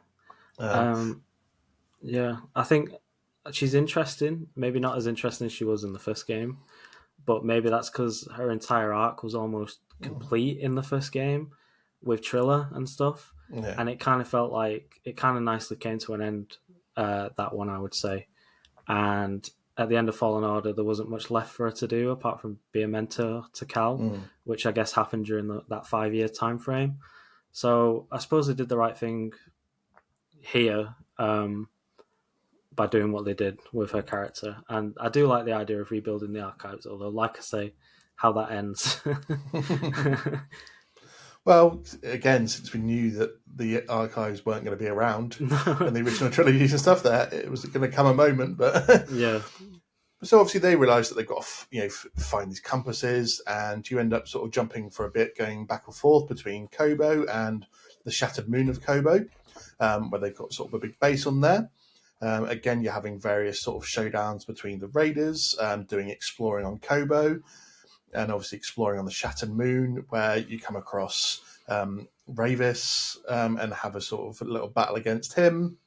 Yeah, I think she's interesting. Maybe not as interesting as she was in the first game, but maybe that's because her entire arc was almost complete in the first game with Trilla and stuff. Yeah. And it kind of felt like it kind of nicely came to an end, that one, I would say. And at the end of Fallen Order, there wasn't much left for her to do apart from be a mentor to Cal, which I guess happened during that 5-year time frame. So I suppose they did the right thing here, by doing what they did with her character. And I do like the idea of rebuilding the archives, although, like I say, how that ends. Well, again, since we knew that the archives weren't going to be around in the original trilogies and stuff, there it was going to come a moment, but yeah. So obviously they realised that they've got to find these compasses, and you end up sort of jumping for a bit, going back and forth between Kobo and the Shattered Moon of Kobo, where they've got sort of a big base on there. Again, you're having various sort of showdowns between the raiders, doing exploring on Kobo. and obviously exploring on the Shattered Moon, where you come across Ravis and have a sort of a little battle against him.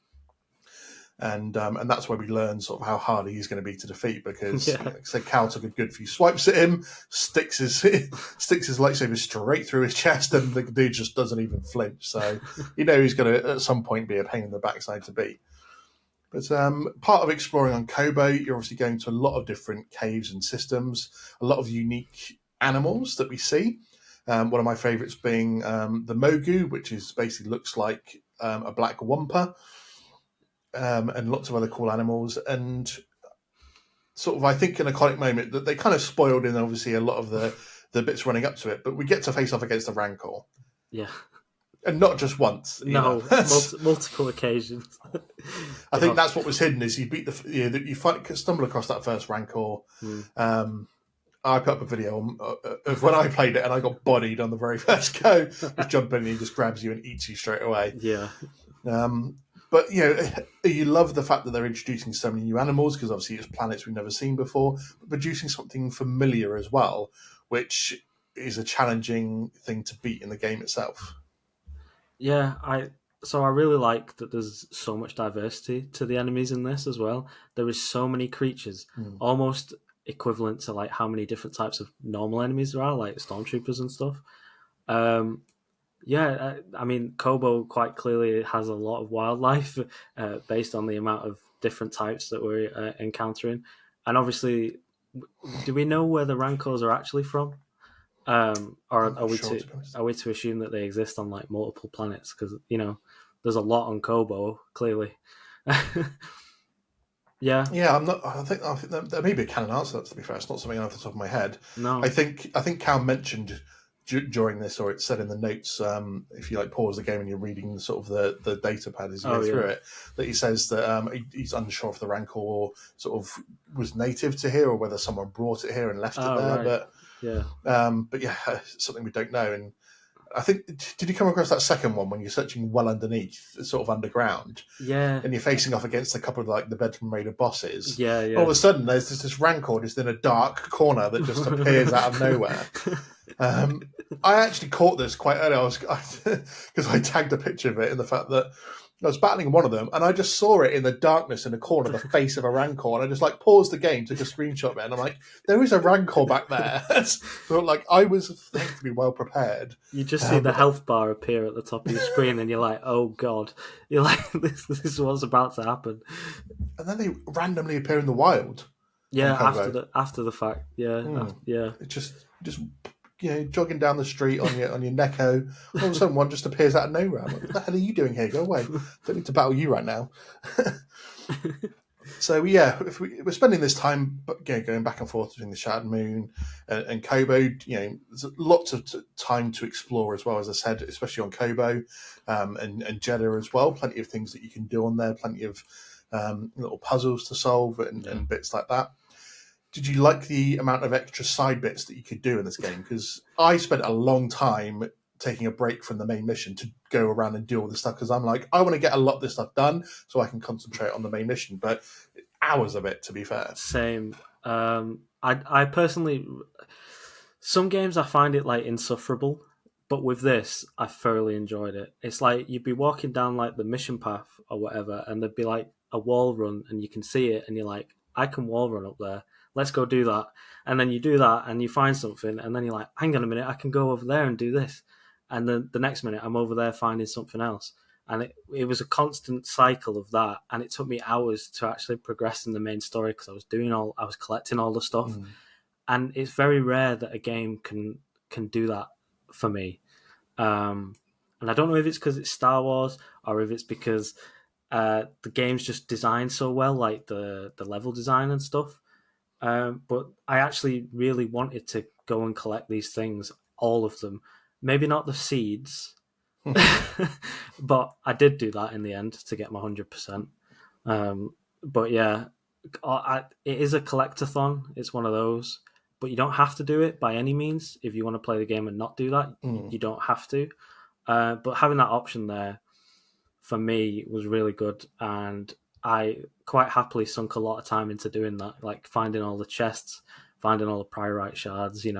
And that's where we learn sort of how hard he's going to be to defeat, because like I said, Cal took a good few swipes at him, sticks his lightsaber straight through his chest, and the dude just doesn't even flinch. So he's going to at some point be a pain in the backside to beat. But part of exploring on Kobo, you're obviously going to a lot of different caves and systems, a lot of unique animals that we see. One of my favourites being the Mogu, which is basically looks like a black wampa. And lots of other cool animals, and sort of I think an iconic moment that they kind of spoiled in obviously a lot of the bits running up to it, but we get to face off against the Rancor. Yeah. And not just once. No, multiple occasions. I think that's what was hidden, is you beat stumble across that first Rancor. I put up a video of when I played it, and I got bodied on the very first go. Just jump in and he just grabs you and eats you straight away. Yeah. But you love the fact that they're introducing so many new animals, because obviously it's planets we've never seen before, but producing something familiar as well, which is a challenging thing to beat in the game itself. Yeah, I really like that there's so much diversity to the enemies in this as well. There is so many creatures, almost equivalent to like how many different types of normal enemies there are, like stormtroopers and stuff. Yeah, I mean, Kobo quite clearly has a lot of wildlife based on the amount of different types that we're encountering. And obviously, do we know where the Rancors are actually from? Or are we to assume that they exist on like multiple planets? Because there's a lot on Kobo clearly. Yeah. I think there may be a canon answer. To be fair, it's not something off the top of my head. No, I think Cal mentioned during this, or it said in the notes, if you like pause the game and you're reading sort of the data pad as you go through it, that he says that he's unsure if the Rancor sort of was native to here or whether someone brought it here and left it there. Right. But something we don't know. And I think, did you come across that second one when you're searching well underneath, sort of underground? Yeah. And you're facing off against a couple of like the Bedroom Raider bosses. Yeah. All of a sudden, there's this Rancor just in a dark corner that just appears out of nowhere. I actually caught this quite early. Because I tagged a picture of it in the fact that I was battling one of them, and I just saw it in the darkness in the corner, the face of a Rancor, and I just like paused the game, took a screenshot of it, and I'm like, there is a Rancor back there. So like, I was thankfully well prepared. You just see the health bar appear at the top of your screen, and you're like, oh god, you're like, this is what's about to happen. And then they randomly appear in the wild. Yeah, after the fact. Yeah, yeah. It just jogging down the street on your Neko, all of a sudden one just appears out of nowhere. I'm like, what the hell are you doing here? Go away. Don't need to battle you right now. So yeah, if we're spending this time going back and forth between the Shattered Moon and Kobo, there's lots of time to explore as well, as I said, especially on Kobo and Jeddah as well. Plenty of things that you can do on there, plenty of little puzzles to solve and bits like that. Did you like the amount of extra side bits that you could do in this game? Because I spent a long time taking a break from the main mission to go around and do all this stuff, because I'm like, I want to get a lot of this stuff done so I can concentrate on the main mission. But hours of it, to be fair. Same. I personally, some games I find it like insufferable, but with this, I thoroughly enjoyed it. It's like you'd be walking down like the mission path or whatever, and there'd be like a wall run, and you can see it, and you're like, I can wall run up there. Let's go do that. And then you do that and you find something, and then you're like, hang on a minute, I can go over there and do this. And then the next minute I'm over there finding something else. And it was a constant cycle of that. And it took me hours to actually progress in the main story, because I was collecting all the stuff. And it's very rare that a game can do that for me. And I don't know if it's because it's Star Wars or if it's because the game's just designed so well, like the level design and stuff. But I actually really wanted to go and collect these things, all of them. Maybe not the seeds, but I did do that in the end to get my 100%. But yeah, it is a collectathon. It's one of those, but you don't have to do it by any means. If you want to play the game and not do that, you don't have to. But having that option there for me was really good, and I quite happily sunk a lot of time into doing that, like finding all the chests, finding all the priorite shards, doing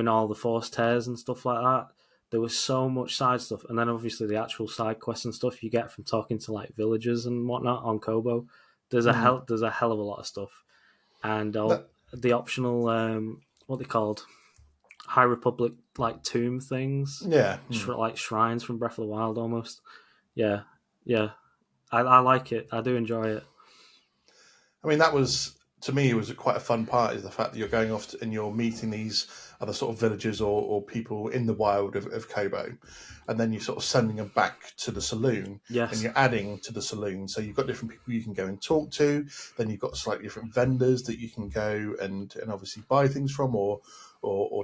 all the force tears and stuff like that. There was so much side stuff, and then obviously the actual side quests and stuff you get from talking to like villagers and whatnot on Kobo. There's a hell of a lot of stuff, and all the optional what they called High Republic like tomb things, like shrines from Breath of the Wild almost. Yeah, I like it. I do enjoy it. I mean, that was, to me, it was quite a fun part, is the fact that you're going off and you're meeting these other sort of villagers or people in the wild of Kobo, and then you're sort of sending them back to the saloon, and you're adding to the saloon. So you've got different people you can go and talk to, then you've got slightly different vendors that you can go and obviously buy things from or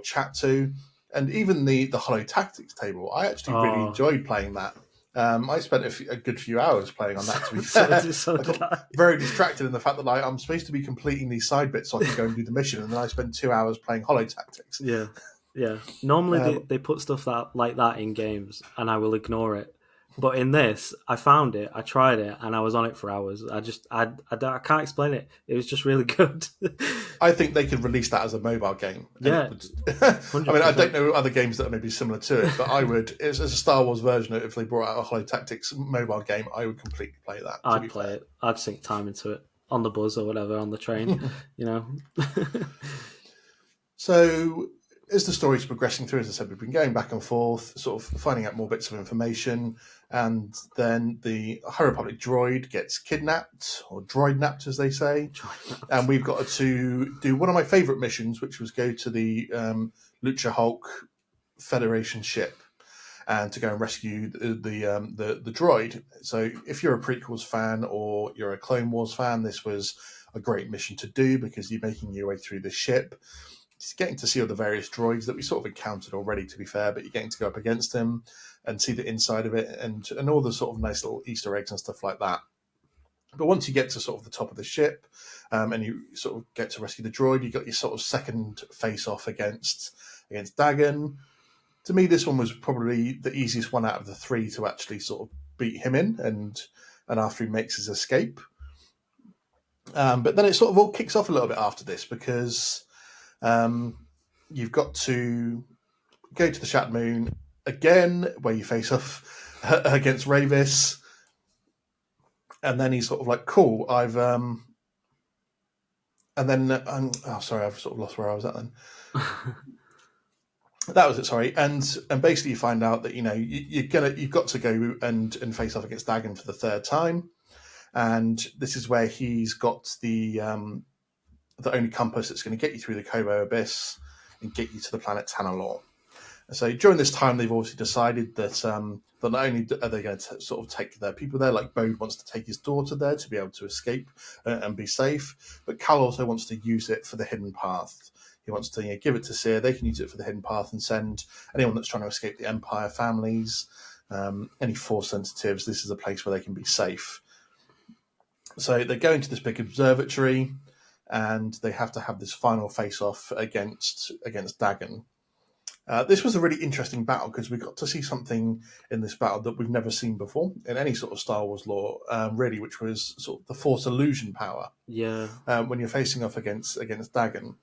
chat to. And even the Holo Tactics table, I actually really enjoyed playing that. I spent a good few hours playing on that, to be fair. I got very distracted in the fact that I'm supposed to be completing these side bits so I can go and do the mission, and then I spent 2 hours playing Holo Tactics. Yeah. Normally they put stuff like that in games, and I will ignore it. But in this, I found it, I tried it, and I was on it for hours. I can't explain it. It was just really good. I think they could release that as a mobile game. Yeah. I mean, I don't know other games that are maybe similar to it, but I would, as a Star Wars version, if they brought out a Holo Tactics mobile game, I would completely play that. I'd play it. I'd sink time into it on the bus or whatever, on the train, So, as the story's progressing through, as I said, we've been going back and forth, sort of finding out more bits of information, and then the High Republic droid gets kidnapped, or droid-napped, as they say, and we've got to do one of my favourite missions, which was go to the Lucha Hulk Federation ship and to go and rescue the droid. So if you're a prequels fan or you're a Clone Wars fan, this was a great mission to do because you're making your way through the ship. Just getting to see all the various droids that we sort of encountered already, to be fair, but you're getting to go up against them and see the inside of it and all the sort of nice little Easter eggs and stuff like that. But once you get to sort of the top of the ship and you sort of get to rescue the droid, you got your sort of second face-off against Dagon. To me, this one was probably the easiest one out of the three to actually sort of beat him in and after he makes his escape. But then it sort of all kicks off a little bit after this because you've got to go to the Shattered Moon again, where you face off against Ravis, and then he's sort of like, "Cool, I've." And then, sorry, I've sort of lost where I was at then. That was it. Sorry, and basically you find out that you've got to go and face off against Dagon for the third time, and this is where he's got the only compass that's going to get you through the Kobo Abyss and get you to the planet Tanalorr. So during this time, they've obviously decided that not only are they going to sort of take their people there, like Bode wants to take his daughter there to be able to escape and be safe, but Cal also wants to use it for the hidden path. He wants to give it to Seer. They can use it for the hidden path and send anyone that's trying to escape the Empire families, any Force sensitives. This is a place where they can be safe. So they go into this big observatory, and they have to have this final face-off against Dagon. This was a really interesting battle because we got to see something in this battle that we've never seen before in any sort of Star Wars lore, really, which was sort of the Force illusion power. Yeah. When you're facing off against Dagon,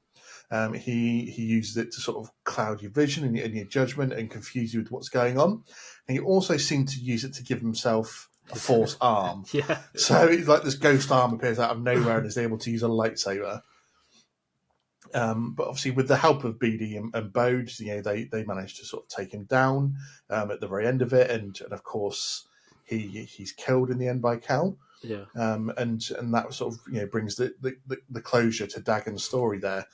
he uses it to sort of cloud your vision and your judgment and confuse you with what's going on. And he also seemed to use it to give himself a Force arm. Yeah. So it's like this ghost arm appears out of nowhere and is able to use a lightsaber. But obviously, with the help of BD and Bode, they managed to sort of take him down at the very end of it, and of course, he's killed in the end by Cal. Yeah. And that sort of brings the closure to Dagon's story there.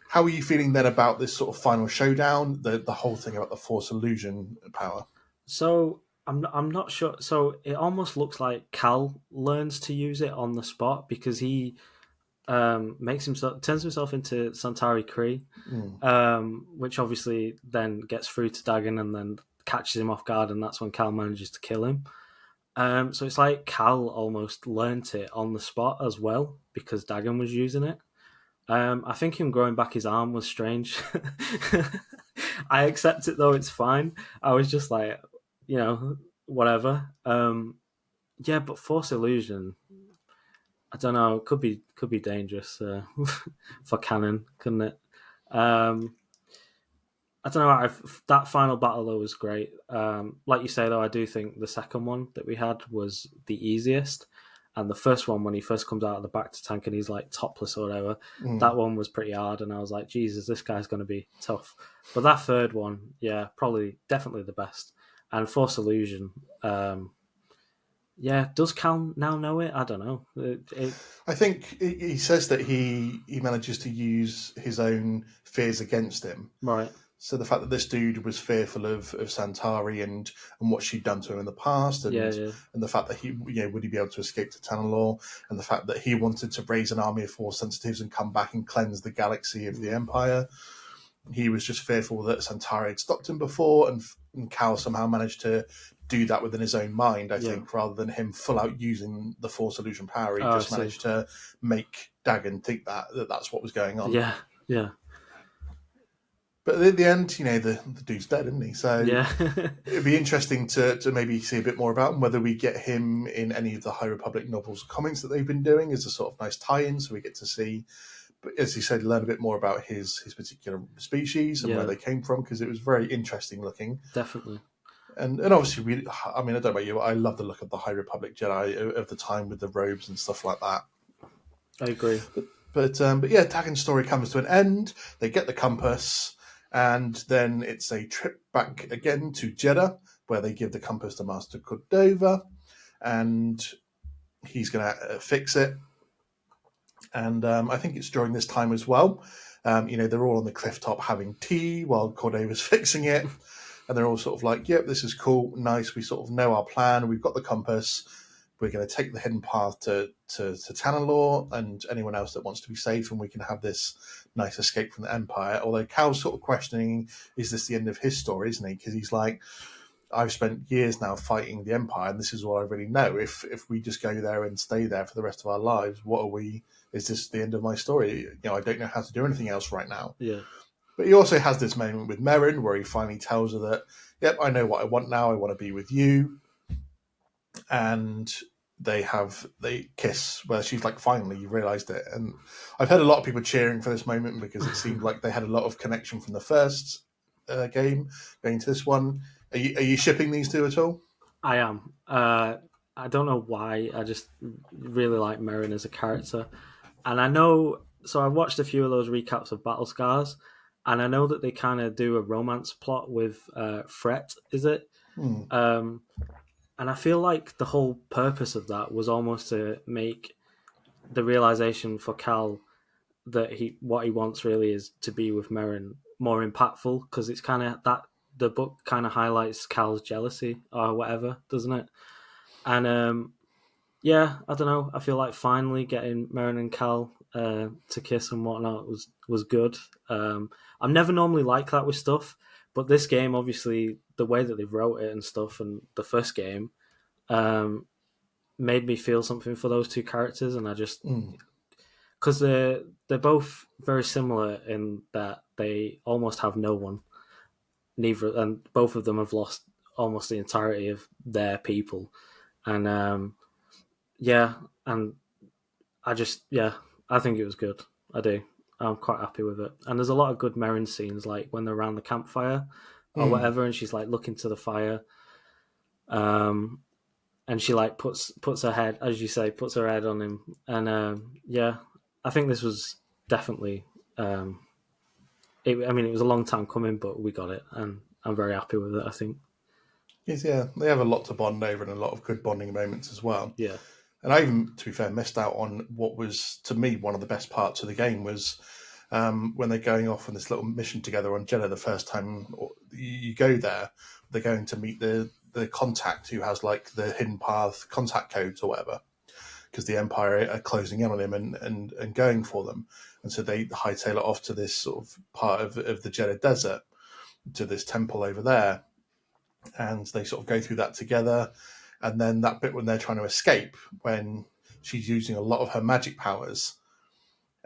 How are you feeling then about this sort of final showdown? The whole thing about the Force illusion power. So I'm not sure. So it almost looks like Cal learns to use it on the spot because he turns himself into Santari Kree, which obviously then gets through to Dagon and then catches him off guard, and that's when Cal manages to kill him. So it's like Cal almost learnt it on the spot as well because Dagon was using it. I think him growing back his arm was strange. I accept it though; it's fine. I was just like, whatever. Yeah, but Force illusion. I don't know. It could be dangerous for canon, couldn't it? Um, I don't know. That final battle though was great. Like you say though, I do think the second one that we had was the easiest, and the first one when he first comes out of the back to tank and he's like topless or whatever, that one was pretty hard, and I was like, Jesus, this guy's going to be tough. But that third one, yeah, probably definitely the best. And Force Illusion, yeah, does Cal now know it? I don't know. I think he says that he manages to use his own fears against him. Right. So the fact that this dude was fearful of Santari and what she'd done to him in the past, and and the fact that he, would he be able to escape to Tanalor, and the fact that he wanted to raise an army of Force sensitives and come back and cleanse the galaxy of the Empire. He was just fearful that Santari had stopped him before, and Cal somehow managed to do that within his own mind, I think, rather than him full out using the Force illusion power. He just managed to make Dagon think that that's what was going on. Yeah, yeah. But at the end, the dude's dead, isn't he? So it'd be interesting to maybe see a bit more about him, whether we get him in any of the High Republic novels or comics that they've been doing as a sort of nice tie-in, so we get to see, but as you said, learn a bit more about his particular species and where they came from, because it was very interesting looking. Definitely. And obviously, I don't know about you, but I love the look of the High Republic Jedi of the time with the robes and stuff like that. I agree. But yeah, Dagon's story comes to an end. They get the compass, and then it's a trip back again to Jeddah, where they give the compass to Master Cordova, and he's going to fix it. And I think it's during this time as well. They're all on the cliff top having tea while Cordova's fixing it. And they're all sort of like, yep, this is cool, nice. We sort of know our plan. We've got the compass. We're going to take the hidden path to Tanalor and anyone else that wants to be safe, and we can have this nice escape from the Empire. Although Cal's sort of questioning, is this the end of his story, isn't he? Because he's like, I've spent years now fighting the Empire, and this is all I really know. If we just go there and stay there for the rest of our lives, what are we? Is this the end of my story? I don't know how to do anything else right now. Yeah. But he also has this moment with Merrin where he finally tells her that, yep, I know what I want now. I want to be with you. And they kiss where she's like, finally, you realised it. And I've heard a lot of people cheering for this moment because it seemed like they had a lot of connection from the first game going to this one. Are you shipping these two at all? I am. I don't know why. I just really like Merrin as a character. And I know, so I watched a few of those recaps of Battle Scars, and I know that they kind of do a romance plot with Fret, is it? And I feel like the whole purpose of that was almost to make the realization for Cal that what he wants really is to be with Merrin more impactful, because it's kind of that the book kind of highlights Cal's jealousy or whatever, doesn't it? And yeah, I don't know. I feel like finally getting Merrin and Cal to kiss and whatnot was good. I'm never normally like that with stuff, but this game, obviously, the way that they wrote it and stuff, and the first game made me feel something for those two characters, and I just because they're both very similar in that they almost have no one. And both of them have lost almost the entirety of their people, and yeah, and I think it was good. I do. I'm quite happy with it. And there's a lot of good Merrin scenes, like when they're around the campfire or whatever, and she's like looking to the fire, and she like puts her head, as you say, puts her head on him, and yeah, I think this was definitely. It was a long time coming, but we got it, and I'm very happy with it, I think. Yes, yeah. They have a lot to bond over and a lot of good bonding moments as well. Yeah. And I even, to be fair, missed out on what was, to me, one of the best parts of the game was when they're going off on this little mission together on Jeddah the first time you go there. They're going to meet the contact who has like the hidden path contact codes or whatever, because the Empire are closing in on him and going for them. And so they hightail it off to this sort of part of the Jeddah desert, to this temple over there. And they sort of go through that together. And then that bit when they're trying to escape, when she's using a lot of her magic powers.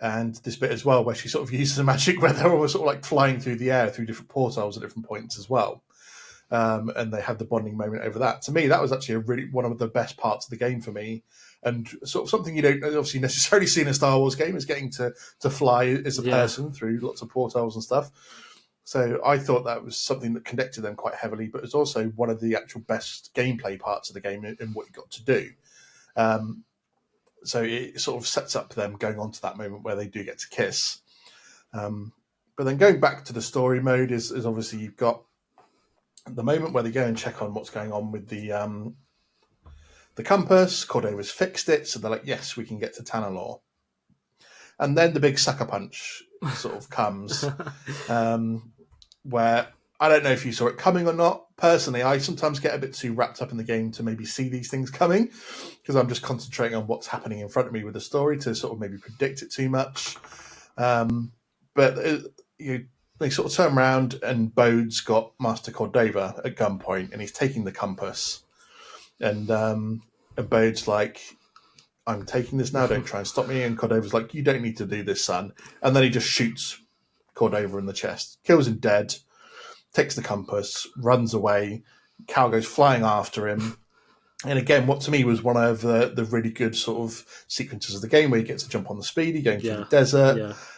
And this bit as well, where she sort of uses a magic where they're almost sort of like flying through the air through different portals at different points as well. And they have the bonding moment over that. To me, that was actually one of the best parts of the game for me. and sort of something you don't obviously necessarily see in a Star Wars game is getting to fly as a person through lots of portals and stuff. So I thought that was something that connected them quite heavily, but it's also one of the actual best gameplay parts of the game in what you got to do. So it sort of sets up them going on to that moment where they do get to kiss. But then going back to the story mode is obviously you've got the moment where they go and check on what's going on with the compass. Cordova's fixed it, so they're like, yes, we can get to Tanalorr. And then the big sucker punch sort of comes, where I don't know if you saw it coming or not. Personally, I sometimes get a bit too wrapped up in the game to maybe see these things coming, because I'm just concentrating on what's happening in front of me with the story to sort of maybe predict it too much. But they sort of turn around and Bode's got Master Cordova at gunpoint and he's taking the compass. And Bode's like, I'm taking this now, don't try and stop me. And Cordova's like, you don't need to do this, son. And then he just shoots Cordova in the chest, kills him dead, takes the compass, runs away. Cal goes flying after him. And again, what to me was one of the really good sort of sequences of the game where you get to jump on the speedy, going through the desert.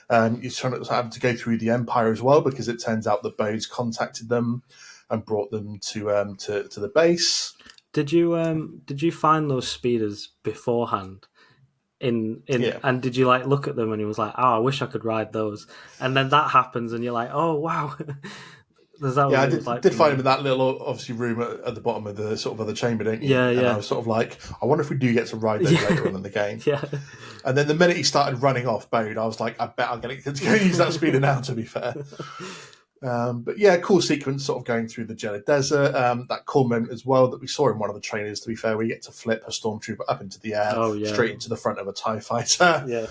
You're trying to have to go through the Empire as well, because it turns out that Bode's contacted them and brought them to the base. Did you find those speeders beforehand? And did you like look at them and he was like, oh, I wish I could ride those, and then that happens and you're like, oh wow. I did find him in that little obviously room at the bottom of the sort of other chamber, don't you? And I was sort of like, I wonder if we do get to ride those later on in the game. And then the minute he started running off Bode, I was like, I bet I'm going to use that speeder now, to be fair. But yeah, cool sequence sort of going through the Jedi Desert. That cool moment as well that we saw in one of the trailers, to be fair, where you get to flip a stormtrooper up into the air, straight into the front of a TIE fighter.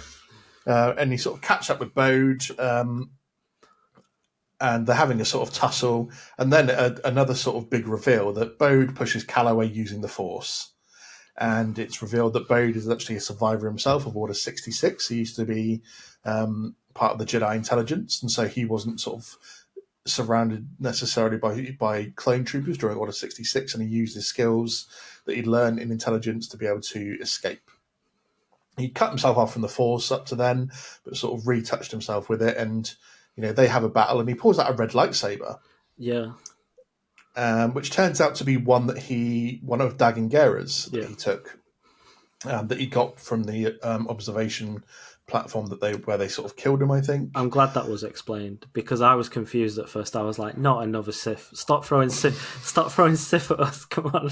And you sort of catch up with Bode, and they're having a sort of tussle. And then another sort of big reveal that Bode pushes Cal away using the Force. And it's revealed that Bode is actually a survivor himself of Order 66. He used to be part of the Jedi intelligence, and so he wasn't sort of surrounded necessarily by clone troopers during Order 66, and he used his skills that he'd learned in intelligence to be able to escape. He cut himself off from the Force up to then, but sort of retouched himself with it, and they have a battle, and he pulls out a red lightsaber. Which turns out to be one of Dagan Gera's that he took, that he got from the observation platform where they sort of killed him, I think. I'm glad that was explained, because I was confused at first. I was like, not another Sith. Stop throwing Sith at us, come on.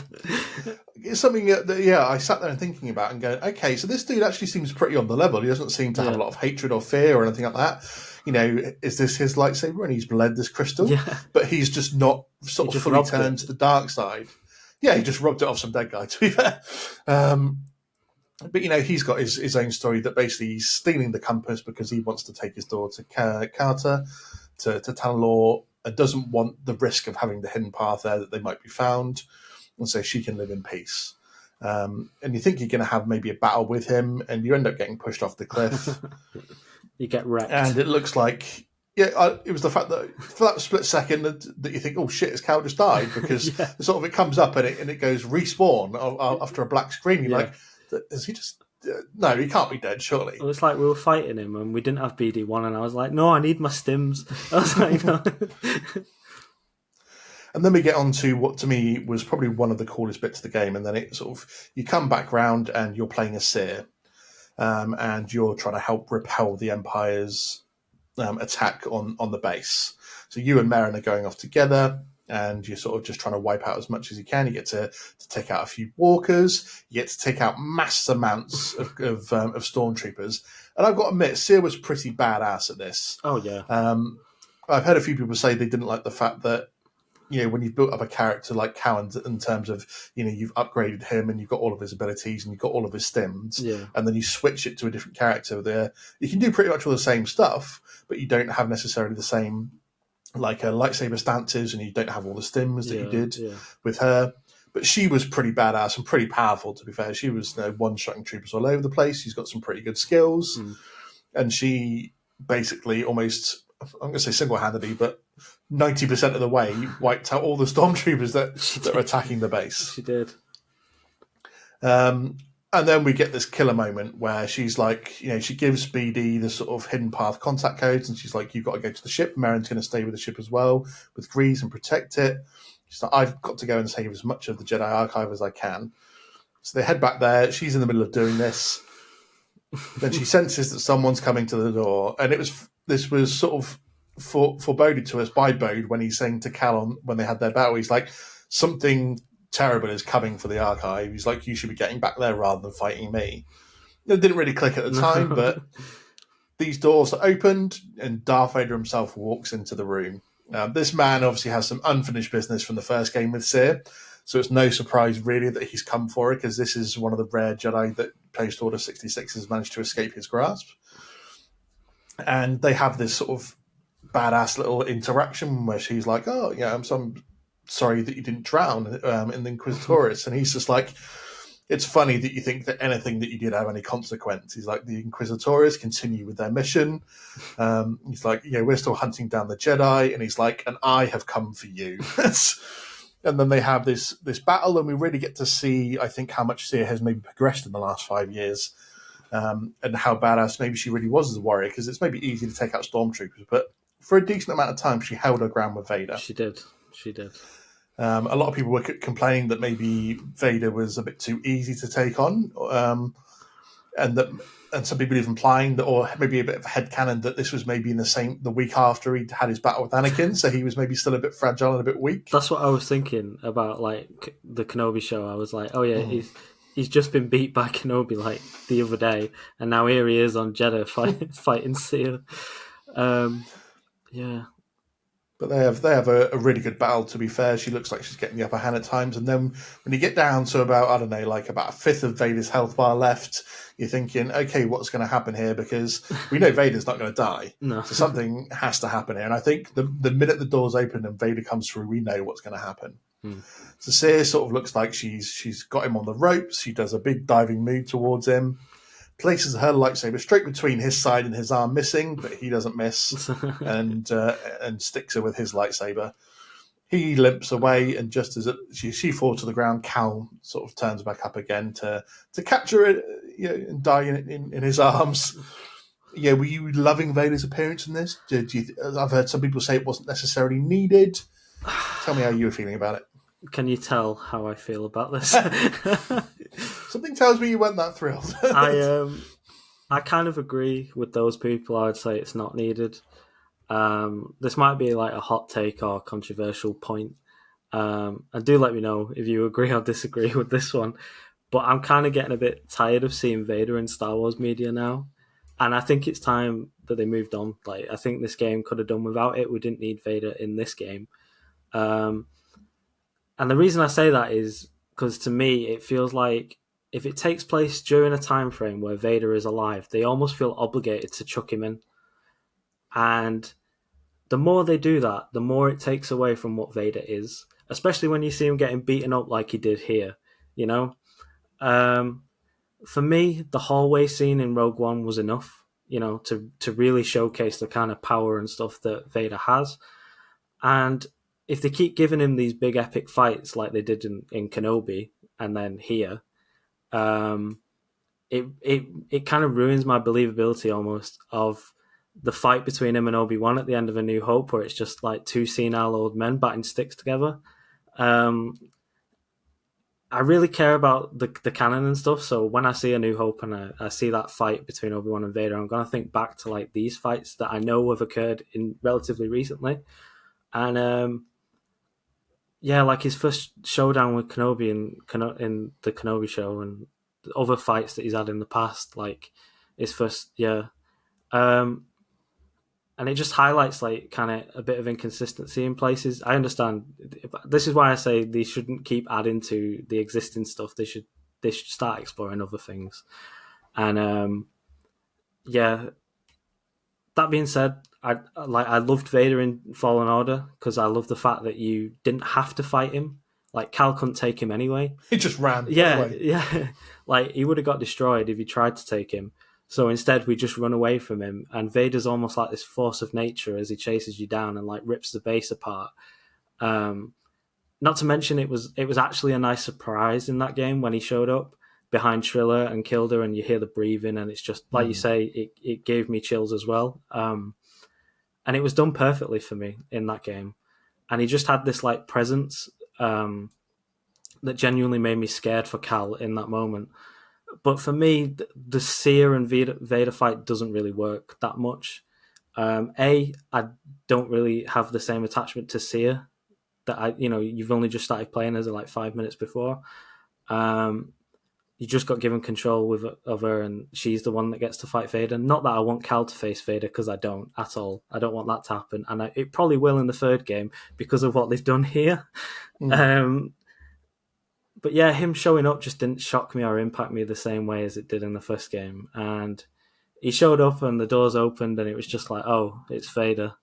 It's something that I sat there and thinking about and going, okay, so this dude actually seems pretty on the level. He doesn't seem to have a lot of hatred or fear or anything like that. Is this his lightsaber and he's bled this crystal? But he's just not sort of fully turned to the dark side. Yeah, he just rubbed it off some dead guy, to be fair. But he's got his own story that basically he's stealing the compass because he wants to take his daughter Carter to Tanalorr, and doesn't want the risk of having the hidden path there that they might be found, and so she can live in peace. And you think you're going to have maybe a battle with him, and you end up getting pushed off the cliff. You get wrecked, and it looks like it was the fact that for that split second that you think, oh shit, his Cal just died, because sort of it comes up and it goes respawn after a black screen. You're like, is he just? No, he can't be dead, surely. Well, it's like we were fighting him and we didn't have BD1, and I was like, no, I need my stims. I was like, no. And then we get on to what to me was probably one of the coolest bits of the game, and then it sort of, you come back round and you're playing a Seer, and you're trying to help repel the Empire's attack on the base. So you and Merrin are going off together, and you're sort of just trying to wipe out as much as you can. You get to take out a few walkers. You get to take out mass amounts of stormtroopers. And I've got to admit, Seer was pretty badass at this. Oh, yeah. I've heard a few people say they didn't like the fact that, when you've built up a character like Cal in terms of, you've upgraded him and you've got all of his abilities and you've got all of his stims, and then you switch it to a different character there. You can do pretty much all the same stuff, but you don't have necessarily the same lightsaber stances, and you don't have all the stims that you did with her. But she was pretty badass and pretty powerful, to be fair. She was one-shotting troopers all over the place. She's got some pretty good skills. And she basically almost, I'm going to say single-handedly, but 90% of the way wiped out all the stormtroopers that are attacking the base. She did. And then we get this killer moment where she's like, she gives BD the sort of hidden path contact codes, and she's like, you've got to go to the ship. Merrin's going to stay with the ship as well, with Grease, and protect it. She's like, I've got to go and save as much of the Jedi Archive as I can. So they head back there. She's in the middle of doing this. Then she senses that someone's coming to the door, and this was sort of foreboded to us by Bode when he's saying to Cal when they had their battle, he's like, something terrible is coming for the Archive. He's like, you should be getting back there rather than fighting me. It didn't really click at the time, but these doors are opened, and Darth Vader himself walks into the room. This man obviously has some unfinished business from the first game with Seer, so it's no surprise really that he's come for it, because this is one of the rare Jedi that Post Order 66 has managed to escape his grasp. And they have this sort of badass little interaction where she's like, oh, I'm sorry that you didn't drown in the Inquisitorius. And he's just like, it's funny that you think that anything that you did have any consequence. He's like, the Inquisitorius continue with their mission. He's like, we're still hunting down the Jedi. And he's like, and I have come for you. And then they have this battle, and we really get to see, I think, how much Seer has maybe progressed in the last 5 years, and how badass maybe she really was as a warrior, because it's maybe easy to take out stormtroopers, but for a decent amount of time, she held her ground with Vader. She did. A lot of people were complaining that maybe Vader was a bit too easy to take on, and some people even implying that, or maybe a bit of a headcanon, that this was maybe in the week after he'd had his battle with Anakin, so he was maybe still a bit fragile and a bit weak. That's what I was thinking about, like, the Kenobi show. I was like, oh yeah, he's just been beat by Kenobi like the other day, and now here he is on Jeddah fighting Seer. Yeah. But they have a really good battle, to be fair. She looks like she's getting the upper hand at times. And then when you get down to about, I don't know, like about a fifth of Vader's health bar left, you're thinking, okay, what's going to happen here? Because we know Vader's not going to die. No. So something has to happen here. And I think the minute the doors open and Vader comes through, we know what's going to happen. So Seer sort of looks like she's got him on the ropes. She does a big diving move towards him, places her lightsaber straight between his side and his arm missing, but he doesn't miss, and sticks her with his lightsaber. He limps away, and just as she falls to the ground, Cal sort of turns back up again to catch her and die in his arms. Yeah, were you loving Vader's appearance in this? I've heard some people say it wasn't necessarily needed. Tell me how you were feeling about it. Can you tell how I feel about this? Something tells me you weren't that thrilled. I kind of agree with those people. I would say it's not needed. This might be like a hot take or controversial point. And do let me know if you agree or disagree with this one. But I'm kind of getting a bit tired of seeing Vader in Star Wars media now. And I think it's time that they moved on. Like, I think this game could have done without it. We didn't need Vader in this game. And the reason I say that is because to me, it feels like if it takes place during a time frame where Vader is alive, they almost feel obligated to chuck him in. And the more they do that, the more it takes away from what Vader is, especially when you see him getting beaten up like he did here, For me, the hallway scene in Rogue One was enough, to really showcase the kind of power and stuff that Vader has. And if they keep giving him these big epic fights like they did in Kenobi and then here, it kind of ruins my believability almost of the fight between him and Obi-Wan at the end of A New Hope, where it's just like two senile old men batting sticks together. I really care about the canon and stuff, so when I see A New Hope and I see that fight between Obi-Wan and Vader, I'm going to think back to like these fights that I know have occurred in relatively recently. And like his first showdown with Kenobi in the Kenobi show, and the other fights that he's had in the past, like his first, and it just highlights like kind of a bit of inconsistency in places. I understand. This is why I say they shouldn't keep adding to the existing stuff. They should start exploring other things. And that being said, I loved Vader in Fallen Order because I love the fact that you didn't have to fight him. Like, Cal couldn't take him anyway. He just ran. Yeah. Like, he would have got destroyed if he tried to take him. So instead, we just run away from him. And Vader's almost like this force of nature as he chases you down and like rips the base apart. Not to mention, it was actually a nice surprise in that game when he showed up, behind Triller and killed her, and you hear the breathing, and it's just like you say, it gave me chills as well. And it was done perfectly for me in that game. And he just had this like presence that genuinely made me scared for Cal in that moment. But for me, the Seer and Vader fight doesn't really work that much. I don't really have the same attachment to Seer that you've only just started playing as like 5 minutes before. You just got given control of her, and she's the one that gets to fight Vader. Not that I want Cal to face Vader, because I don't at all. I don't want that to happen, and it probably will in the third game because of what they've done here. But yeah, him showing up just didn't shock me or impact me the same way as it did in the first game. And he showed up, and the doors opened, and it was just like, oh, it's Vader.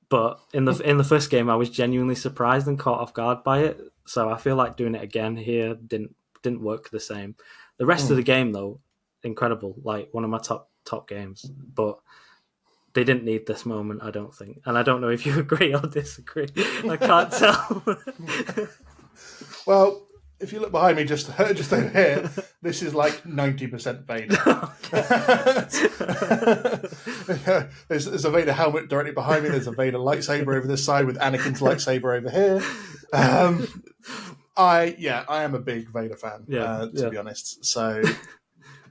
But in the first game, I was genuinely surprised and caught off guard by it. So I feel like doing it again here didn't work the same. The rest of the game, though, incredible. Like one of my top games. But they didn't need this moment, I don't think. And I don't know if you agree or disagree. I can't tell. Well, if you look behind me, just over here, this is like 90% Vader. There's a Vader helmet directly behind me. There's a Vader lightsaber over this side with Anakin's lightsaber over here. I am a big Vader fan, to be honest. So,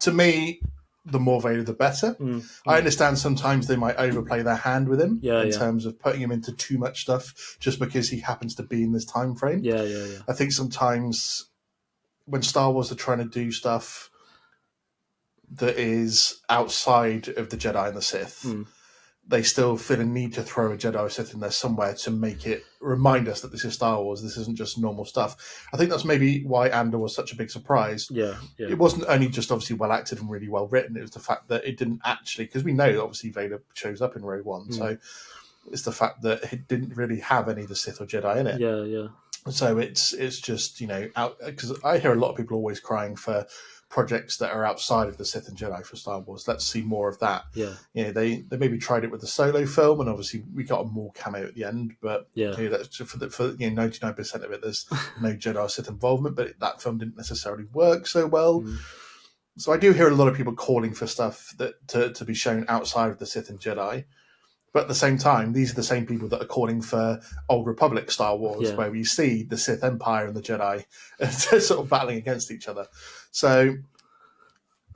to me, the more Vader, the better. I understand sometimes they might overplay their hand with him in terms of putting him into too much stuff just because he happens to be in this time frame. I think sometimes when Star Wars are trying to do stuff that is outside of the Jedi and the Sith, they still feel a need to throw a Jedi or Sith in there somewhere to make it remind us that this is Star Wars. This isn't just normal stuff. I think that's maybe why Andor was such a big surprise. It wasn't only just obviously well acted and really well written. It was the fact that it didn't actually, because we know obviously Vader shows up in Rogue One, so it's the fact that it didn't really have any of the Sith or Jedi in it. So it's just out, because I hear a lot of people always crying for projects that are outside of the Sith and Jedi for Star Wars. Let's see more of that. They maybe tried it with the Solo film, and obviously we got a more cameo at the end. But that's for 99% of it, there's no Jedi or Sith involvement. But that film didn't necessarily work so well. So I do hear a lot of people calling for stuff that to be shown outside of the Sith and Jedi. But at the same time, these are the same people that are calling for Old Republic Star Wars, where we see the Sith Empire and the Jedi sort of battling against each other. So,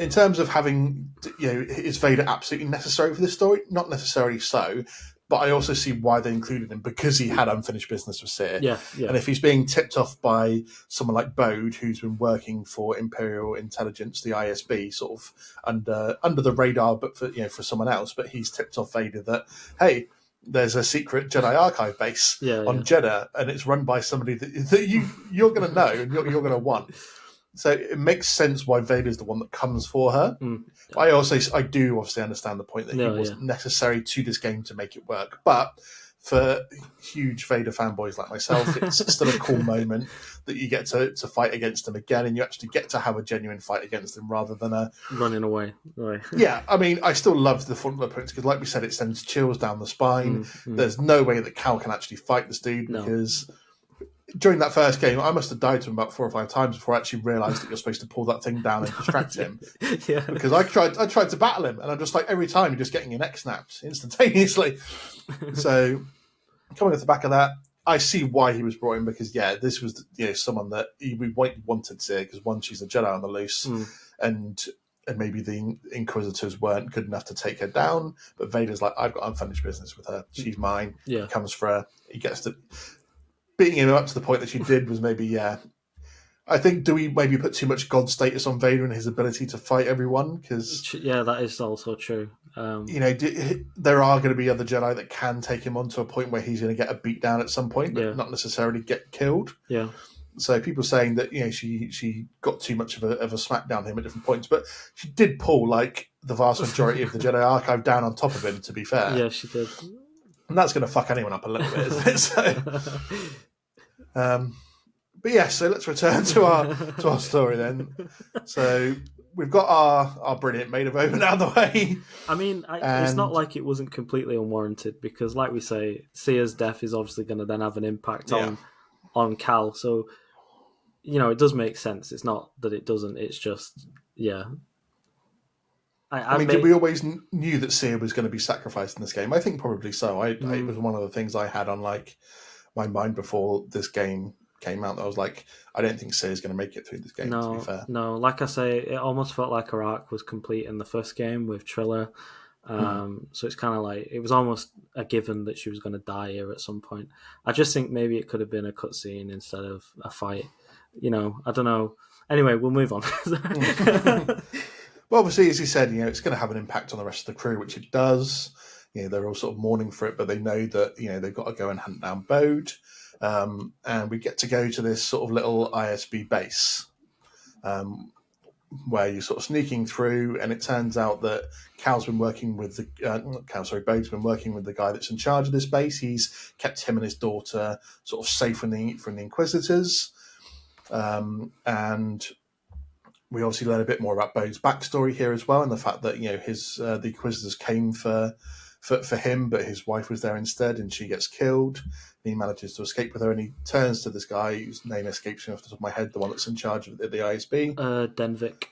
in terms of having, is Vader absolutely necessary for this story? Not necessarily so, but I also see why they included him, because he had unfinished business with Seer. And if he's being tipped off by someone like Bode, who's been working for Imperial Intelligence, the ISB, sort of under the radar, but for someone else, but he's tipped off Vader that, hey, there's a secret Jedi archive base on Jeddah, and it's run by somebody that you're going to know and you're going to want. So it makes sense why Vader's the one that comes for her. I do obviously understand the point that he wasn't necessary to this game to make it work. But for huge Vader fanboys like myself, it's still a cool moment that you get to fight against him again, and you actually get to have a genuine fight against him rather than a running away. Yeah, I mean, I still love the front appearance because, like we said, it sends chills down the spine. There's no way that Cal can actually fight this dude because during that first game, I must have died to him about 4 or 5 times before I actually realised that you're supposed to pull that thing down and distract him. Because I tried to battle him, and I'm just like, every time you're just getting your neck snapped instantaneously. So coming off the back of that, I see why he was brought in, because this was someone that we wanted to, because one, she's a Jedi on the loose, and maybe the Inquisitors weren't good enough to take her down, but Vader's like, I've got unfinished business with her. She's mine. He comes for her. He gets to beating him up to the point that she did was maybe, I think, do we maybe put too much God status on Vader and his ability to fight everyone? Because that is also true. There are going to be other Jedi that can take him on to a point where he's going to get a beat down at some point, but not necessarily get killed. So people saying that she got too much of a smackdown him at different points, but she did pull like the vast majority of the Jedi archive down on top of him. To be fair, yeah, she did. And that's going to fuck anyone up a little bit, isn't it? So, but yeah, so let's return to our story then. So we've got our brilliant maid of Omen out of the way. I mean, it's not like it wasn't completely unwarranted, because, like we say, Seer's death is obviously going to then have an impact on Cal. So it does make sense. It's not that it doesn't. It's just, yeah. I mean, did we always knew that Seer was going to be sacrificed in this game? I think probably so. It was one of the things I had on like my mind before this game came out. That I was like, I don't think Seer's going to make it through this game. To be fair, no. Like I say, it almost felt like her arc was complete in the first game with Triller. So it's kind of like it was almost a given that she was going to die here at some point. I just think maybe it could have been a cutscene instead of a fight. I don't know. Anyway, we'll move on. Well, obviously, as you said, it's going to have an impact on the rest of the crew, which it does. They're all sort of mourning for it, but they know that they've got to go and hunt down Bode, and we get to go to this sort of little ISB base. Where you're sort of sneaking through, and it turns out that Bode's been working with the guy that's in charge of this base. He's kept him and his daughter sort of safe from the Inquisitors, and we obviously learn a bit more about Bode's backstory here as well, and the fact that the Inquisitors came for him, but his wife was there instead, and she gets killed. He manages to escape with her, and he turns to this guy whose name escapes me off the top of my head, the one that's in charge of the ISB. Denvik.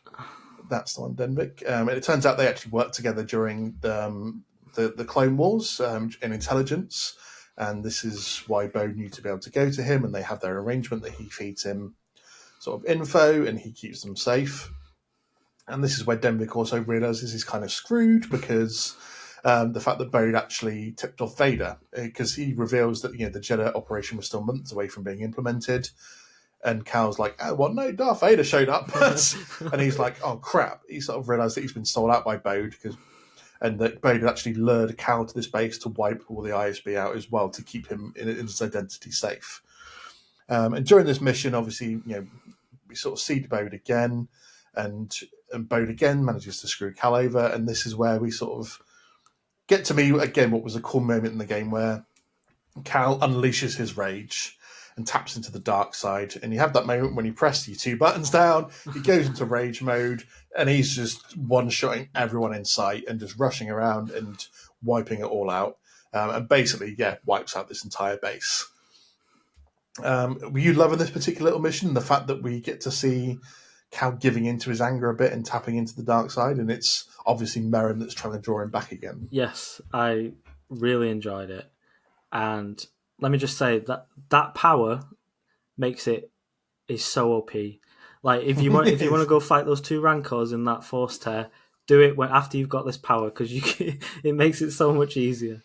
That's the one, Denvik. And it turns out they actually worked together during the Clone Wars in intelligence, and this is why Bode knew to be able to go to him, and they have their arrangement that he feeds him sort of info, and he keeps them safe. And this is where Denvik also realizes he's kind of screwed, because the fact that Bode actually tipped off Vader, because he reveals that the Jedi operation was still months away from being implemented, and Cal's like, "Oh, well, no, Darth Vader showed up," and he's like, "Oh crap!" He sort of realised that he's been sold out by Bode, and that Bode had actually lured Cal to this base to wipe all the ISB out as well, to keep him in his identity safe. And during this mission, obviously, we sort of see Bode again, and Bode again manages to screw Cal over, and this is where we sort of get to me again what was a cool moment in the game, where Cal unleashes his rage and taps into the dark side, and you have that moment when you press your two buttons down, he goes into rage mode, and he's just one-shotting everyone in sight and just rushing around and wiping it all out, and basically, wipes out this entire base. Were you loving this particular little mission, the fact that we get to see Cal giving into his anger a bit and tapping into the dark side, and it's obviously Merrin that's trying to draw him back again? Yes, I really enjoyed it, and let me just say that power makes it is so OP. Like if you want to go fight those two Rancors in that Force tear, do it after you've got this power, because it makes it so much easier.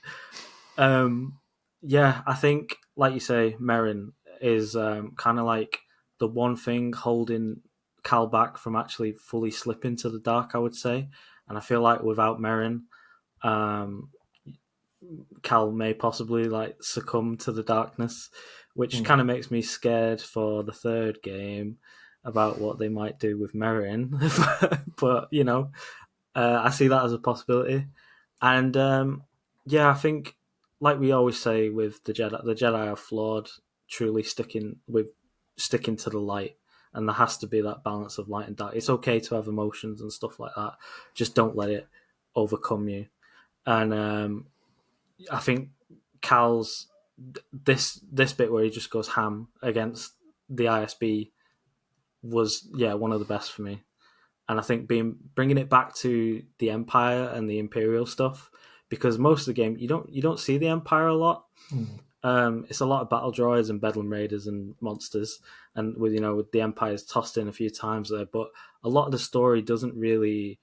I think, like you say, Merrin is kind of like the one thing holding Cal back from actually fully slipping to the dark, I would say. And I feel like without Merrin, Cal may possibly succumb to the darkness, which kind of makes me scared for the third game about what they might do with Merrin. But I see that as a possibility, and I think, like we always say with the Jedi are flawed, truly sticking to the light, and there has to be that balance of light and dark. It's okay to have emotions and stuff like that, just don't let it overcome you. And I think Cal's this bit where he just goes ham against the ISB was one of the best for me. And I think bringing it back to the Empire and the Imperial stuff, because most of the game you don't see the Empire a lot. It's a lot of battle droids and Bedlam Raiders and monsters, and with the Empire's tossed in a few times there, but a lot of the story doesn't really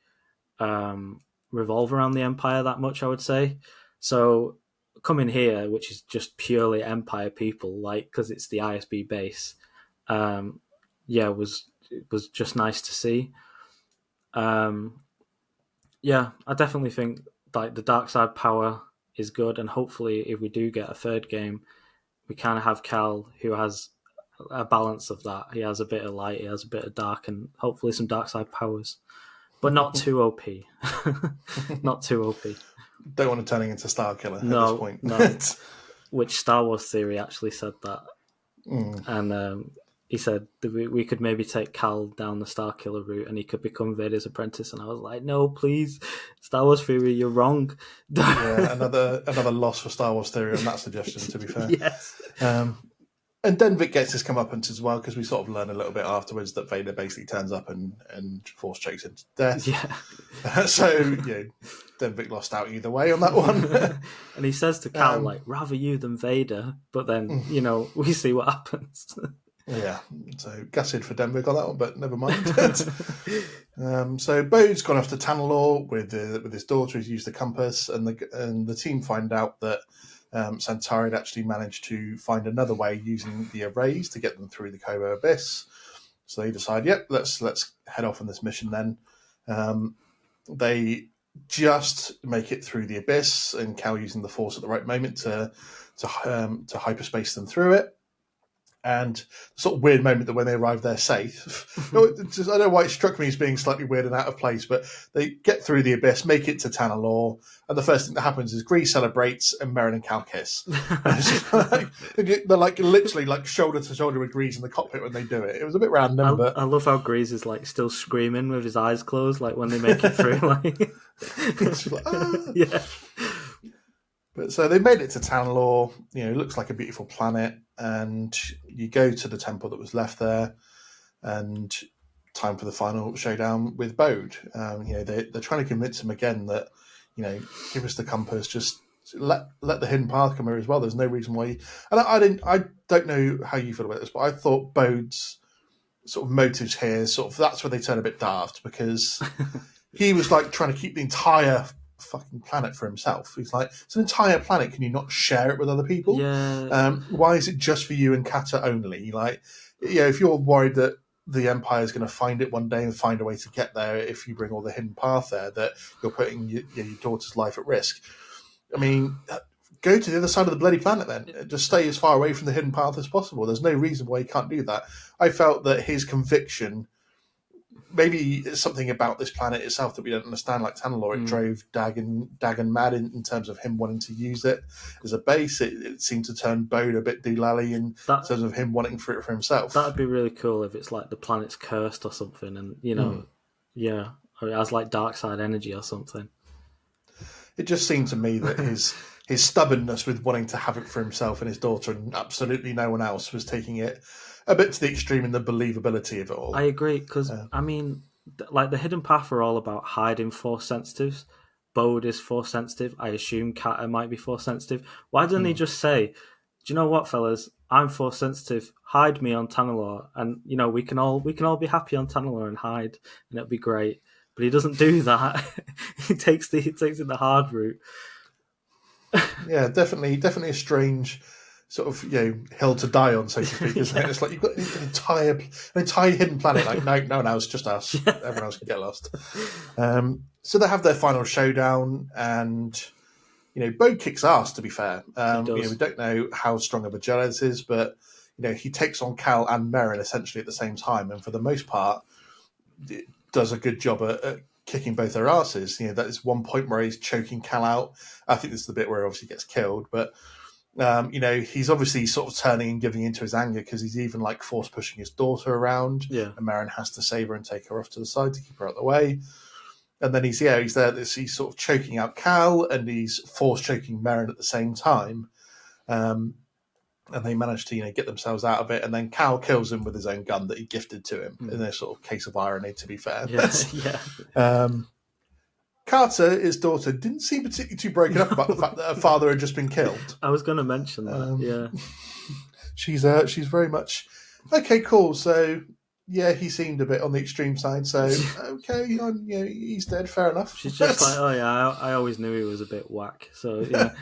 revolve around the Empire that much, I would say. So coming here, which is just purely Empire people, because it's the ISB base, was just nice to see. I definitely think the dark side power is good, and hopefully if we do get a third game, we kind of have Cal who has a balance of that. He has a bit of light, he has a bit of dark, and hopefully some dark side powers, but not too OP. Not too OP. Don't want to turn into Star Killer at this point. No. Which Star Wars Theory actually said that. And he said that we could maybe take Cal down the Star Killer route and he could become Vader's apprentice. And I was like, no, please, Star Wars Theory, you're wrong. Another loss for Star Wars Theory on that suggestion, to be fair. Yes. And Denvik gets his comeuppance as well, because we sort of learn a little bit afterwards that Vader basically turns up and force chokes him to death. Yeah. So, Denvik lost out either way on that one. And he says to Cal, like, rather you than Vader, but then, we see what happens. Yeah, so gutted for Denvik on that one, but never mind. So Bode's gone off to Tanalorr with his daughter. He's used the compass, and the team find out that Centauri had actually managed to find another way using the arrays to get them through the Kyber Abyss. So they decide, let's head off on this mission then. They just make it through the Abyss, and Cal using the Force at the right moment to hyperspace them through it. And the sort of weird moment that when they arrive there safe, I don't know why it struck me as being slightly weird and out of place, but they get through the Abyss, make it to Tanalorr, and the first thing that happens is Grease celebrates and Merrin and Cal kiss. They're like literally like shoulder to shoulder with Grease in the cockpit when they do it. It was a bit random, but I love how Grease is like still screaming with his eyes closed, like when they make it through. Like, it's like, yeah. But so they made it to Tanalorr. It looks like a beautiful planet, and you go to the temple that was left there, and time for the final showdown with Bode. They're trying to convince him again that, give us the compass, just let the hidden path come here as well. There's no reason why. And I don't know how you feel about this, but I thought Bode's sort of motives here, that's where they turn a bit daft, because he was like trying to keep the entire fucking planet for himself. He's like, it's an entire planet. Can you not share it with other people? Yeah. Why is it just for you and Kata only? Like, if you're worried that the Empire is going to find it one day and find a way to get there, if you bring all the hidden path there, that you're putting your daughter's life at risk. I mean, go to the other side of the bloody planet then. Just stay as far away from the hidden path as possible. There's no reason why you can't do that. I felt that his conviction, maybe it's something about this planet itself that we don't understand, like Tanalorr, it drove Dagon mad in terms of him wanting to use it as a base. It seemed to turn Bode a bit doolally in terms of him wanting for it for himself. That'd be really cool if it's like the planet's cursed or something, and or it has like dark side energy or something. It just seemed to me that his stubbornness with wanting to have it for himself and his daughter and absolutely no one else was taking it a bit to the extreme in the believability of it all. I agree, because I mean, like the hidden path are all about hiding force sensitives. Bode is force sensitive. I assume Kata might be force sensitive. Why doesn't he just say, "Do you know what, fellas? I'm force sensitive. Hide me on Tanalorr, and we can all be happy on Tanalorr and hide, and it'll be great." But he doesn't do that. he takes it the hard route. Yeah, definitely a strange sort of hill to die on, so to speak, isn't it? It's like you've got an entire hidden planet. Like no one else, just us. Everyone else can get lost. So they have their final showdown, and Bode kicks ass. To be fair, we don't know how strong of a Jedi this is, but he takes on Cal and Merrin essentially at the same time, and for the most part, it does a good job at kicking both their asses. That is one point where he's choking Cal out. I think this is the bit where he obviously gets killed, but. He's obviously sort of turning and giving into his anger, because he's even like force pushing his daughter around. Yeah. And Merrin has to save her and take her off to the side to keep her out of the way. And then he's there. He's sort of choking out Cal, and he's force choking Merrin at the same time. And they manage to get themselves out of it. And then Cal kills him with his own gun that he gifted to him in a sort of case of irony, to be fair. Yeah. Carter, his daughter, didn't seem particularly too broken up about the fact that her father had just been killed. I was going to mention that. Yeah, she's very much okay. Cool. So he seemed a bit on the extreme side. So okay, he's dead. Fair enough. She's just like, oh yeah, I always knew he was a bit whack. So yeah.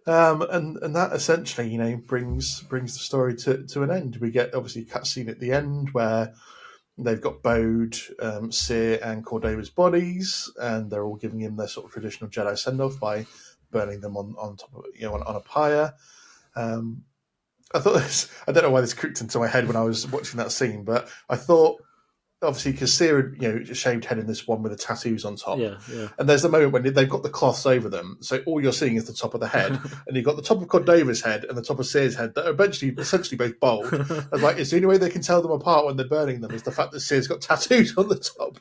And that essentially, brings the story to an end. We get obviously a cutscene at the end where. They've got Bode, Seer, and Cordova's bodies, and they're all giving him their sort of traditional Jedi send-off by burning them on top of on a pyre. I thought this. I don't know why this creeped into my head when I was watching that scene, but I thought obviously because Seer had, shaved head in this one with the tattoos on top. Yeah. And there's the moment when they've got the cloths over them, so all you're seeing is the top of the head, and you've got the top of Cordova's head and the top of Seer's head that are essentially both bald. And like, it's the only way they can tell them apart when they're burning them is the fact that Seer's got tattoos on the top.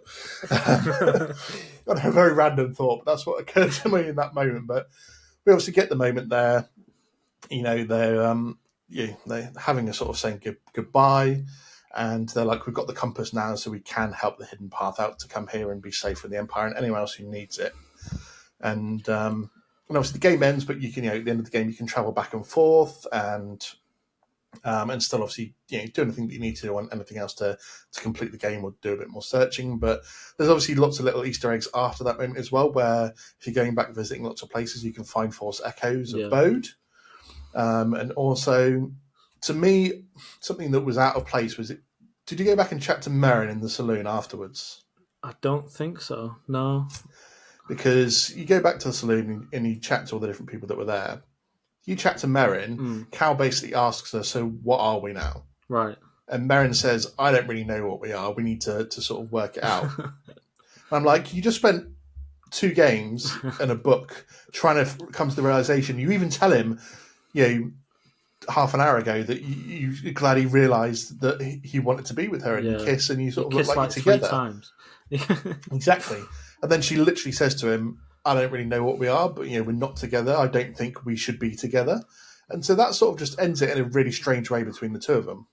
A very random thought, but that's what occurred to me in that moment. But we obviously get the moment there. they're having a sort of saying goodbye, and they're like, we've got the compass now, so we can help the hidden path out to come here and be safe with the Empire and anyone else who needs it. And obviously the game ends, but you can, at the end of the game, you can travel back and forth and still obviously do anything that you need to do on anything else to complete the game or do a bit more searching. But there's obviously lots of little Easter eggs after that moment as well, where if you're going back visiting lots of places, you can find Force echoes of Bode. And also, to me, something that was out of place was did you go back and chat to Merrin in the saloon afterwards? I don't think so, no. Because you go back to the saloon and you chat to all the different people that were there. You chat to Merrin, Cal basically asks her, so what are we now? Right. And Merrin says, I don't really know what we are. We need to sort of work it out. I'm like, you just spent 2 games and a book trying to come to the realization. You even tell him, half an hour ago that you're glad he realised that he wanted to be with her, and you kiss and you sort of look like you're together. 3 times. Exactly. And then she literally says to him, I don't really know what we are, but we're not together. I don't think we should be together. And so that sort of just ends it in a really strange way between the two of them.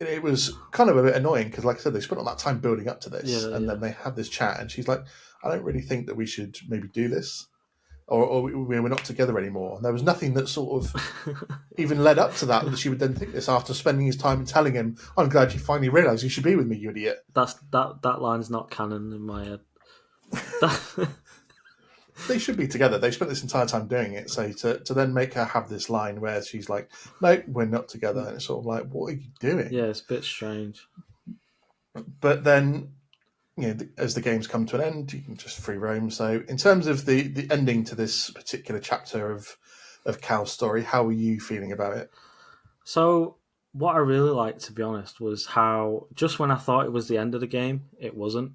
It was kind of a bit annoying because, like I said, they spent all that time building up to this, then they have this chat, and she's like, I don't really think that we should maybe do this, or we're not together anymore. And there was nothing that sort of even led up to that she would then think this after spending his time and telling him, I'm glad you finally realised you should be with me, you idiot. That line's not canon in my head. They should be together. They spent this entire time doing it. So to then make her have this line where she's like, no, we're not together. And it's sort of like, what are you doing? Yeah, it's a bit strange. But then, as the games come to an end, you can just free roam. So in terms of the ending to this particular chapter of Cal's story, how are you feeling about it? So what I really liked, to be honest, was how just when I thought it was the end of the game, it wasn't.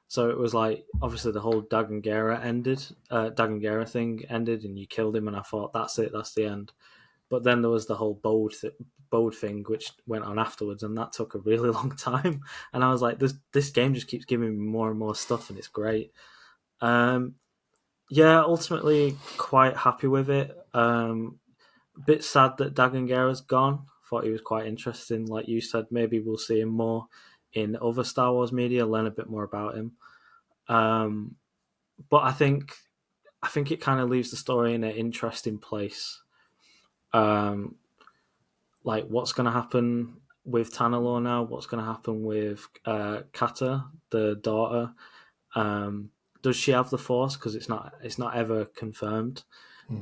So it was like, obviously the whole Dagan Gera thing ended, and you killed him, and I thought, that's it, that's the end. But then there was the whole Bode thing, which went on afterwards, and that took a really long time. And I was like, this game just keeps giving me more and more stuff, and it's great. Ultimately quite happy with it. Bit sad that Dagan Gera's gone. Thought he was quite interesting. Like you said, maybe we'll see him more in other Star Wars media, learn a bit more about him. But I think it kind of leaves the story in an interesting place. Like what's going to happen with Tanalorr now? What's going to happen with Kata, the daughter? Does she have the Force? Because it's not ever confirmed.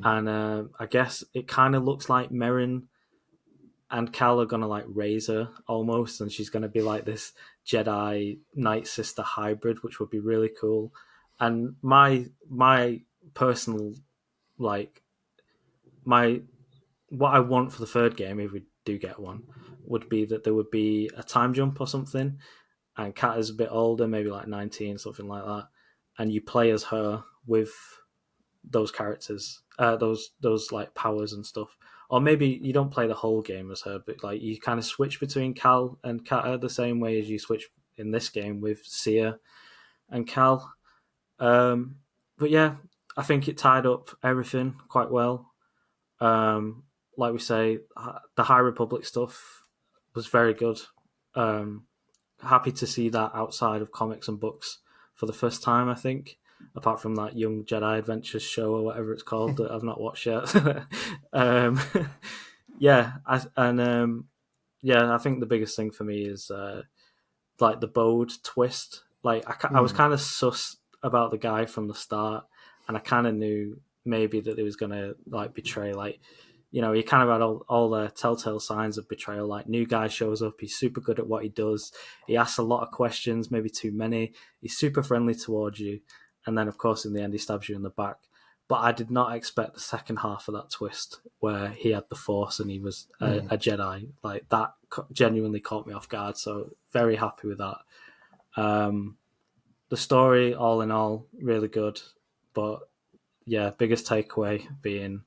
And I guess it kind of looks like Merrin and Cal are going to like raise her almost, and she's going to be like this Jedi Night Sister hybrid, which would be really cool. And my personal, like, what I want for the third game, if we do get one, would be that there would be a time jump or something, and Kat is a bit older, maybe like 19, something like that, and you play as her with those characters, those like powers and stuff. Or maybe you don't play the whole game as her, but like you kind of switch between Cal and Kata the same way as you switch in this game with Sia and Cal. But yeah, I think it tied up everything quite well. Like we say, the High Republic stuff was very good. Happy to see that outside of comics and books for the first time, I think. Apart from that Young Jedi Adventures show or whatever it's called that I've not watched yet. I think the biggest thing for me is like the Bode twist. Like I was kind of sus about the guy from the start, and I kind of knew maybe that he was going to like betray. Like, he kind of had all the telltale signs of betrayal. Like, new guy shows up, he's super good at what he does. He asks a lot of questions, maybe too many. He's super friendly towards you. And then, of course, in the end, he stabs you in the back. But I did not expect the second half of that twist where he had the Force and he was a Jedi. Like, that genuinely caught me off guard. So, very happy with that. The story, all in all, really good. But, yeah, biggest takeaway being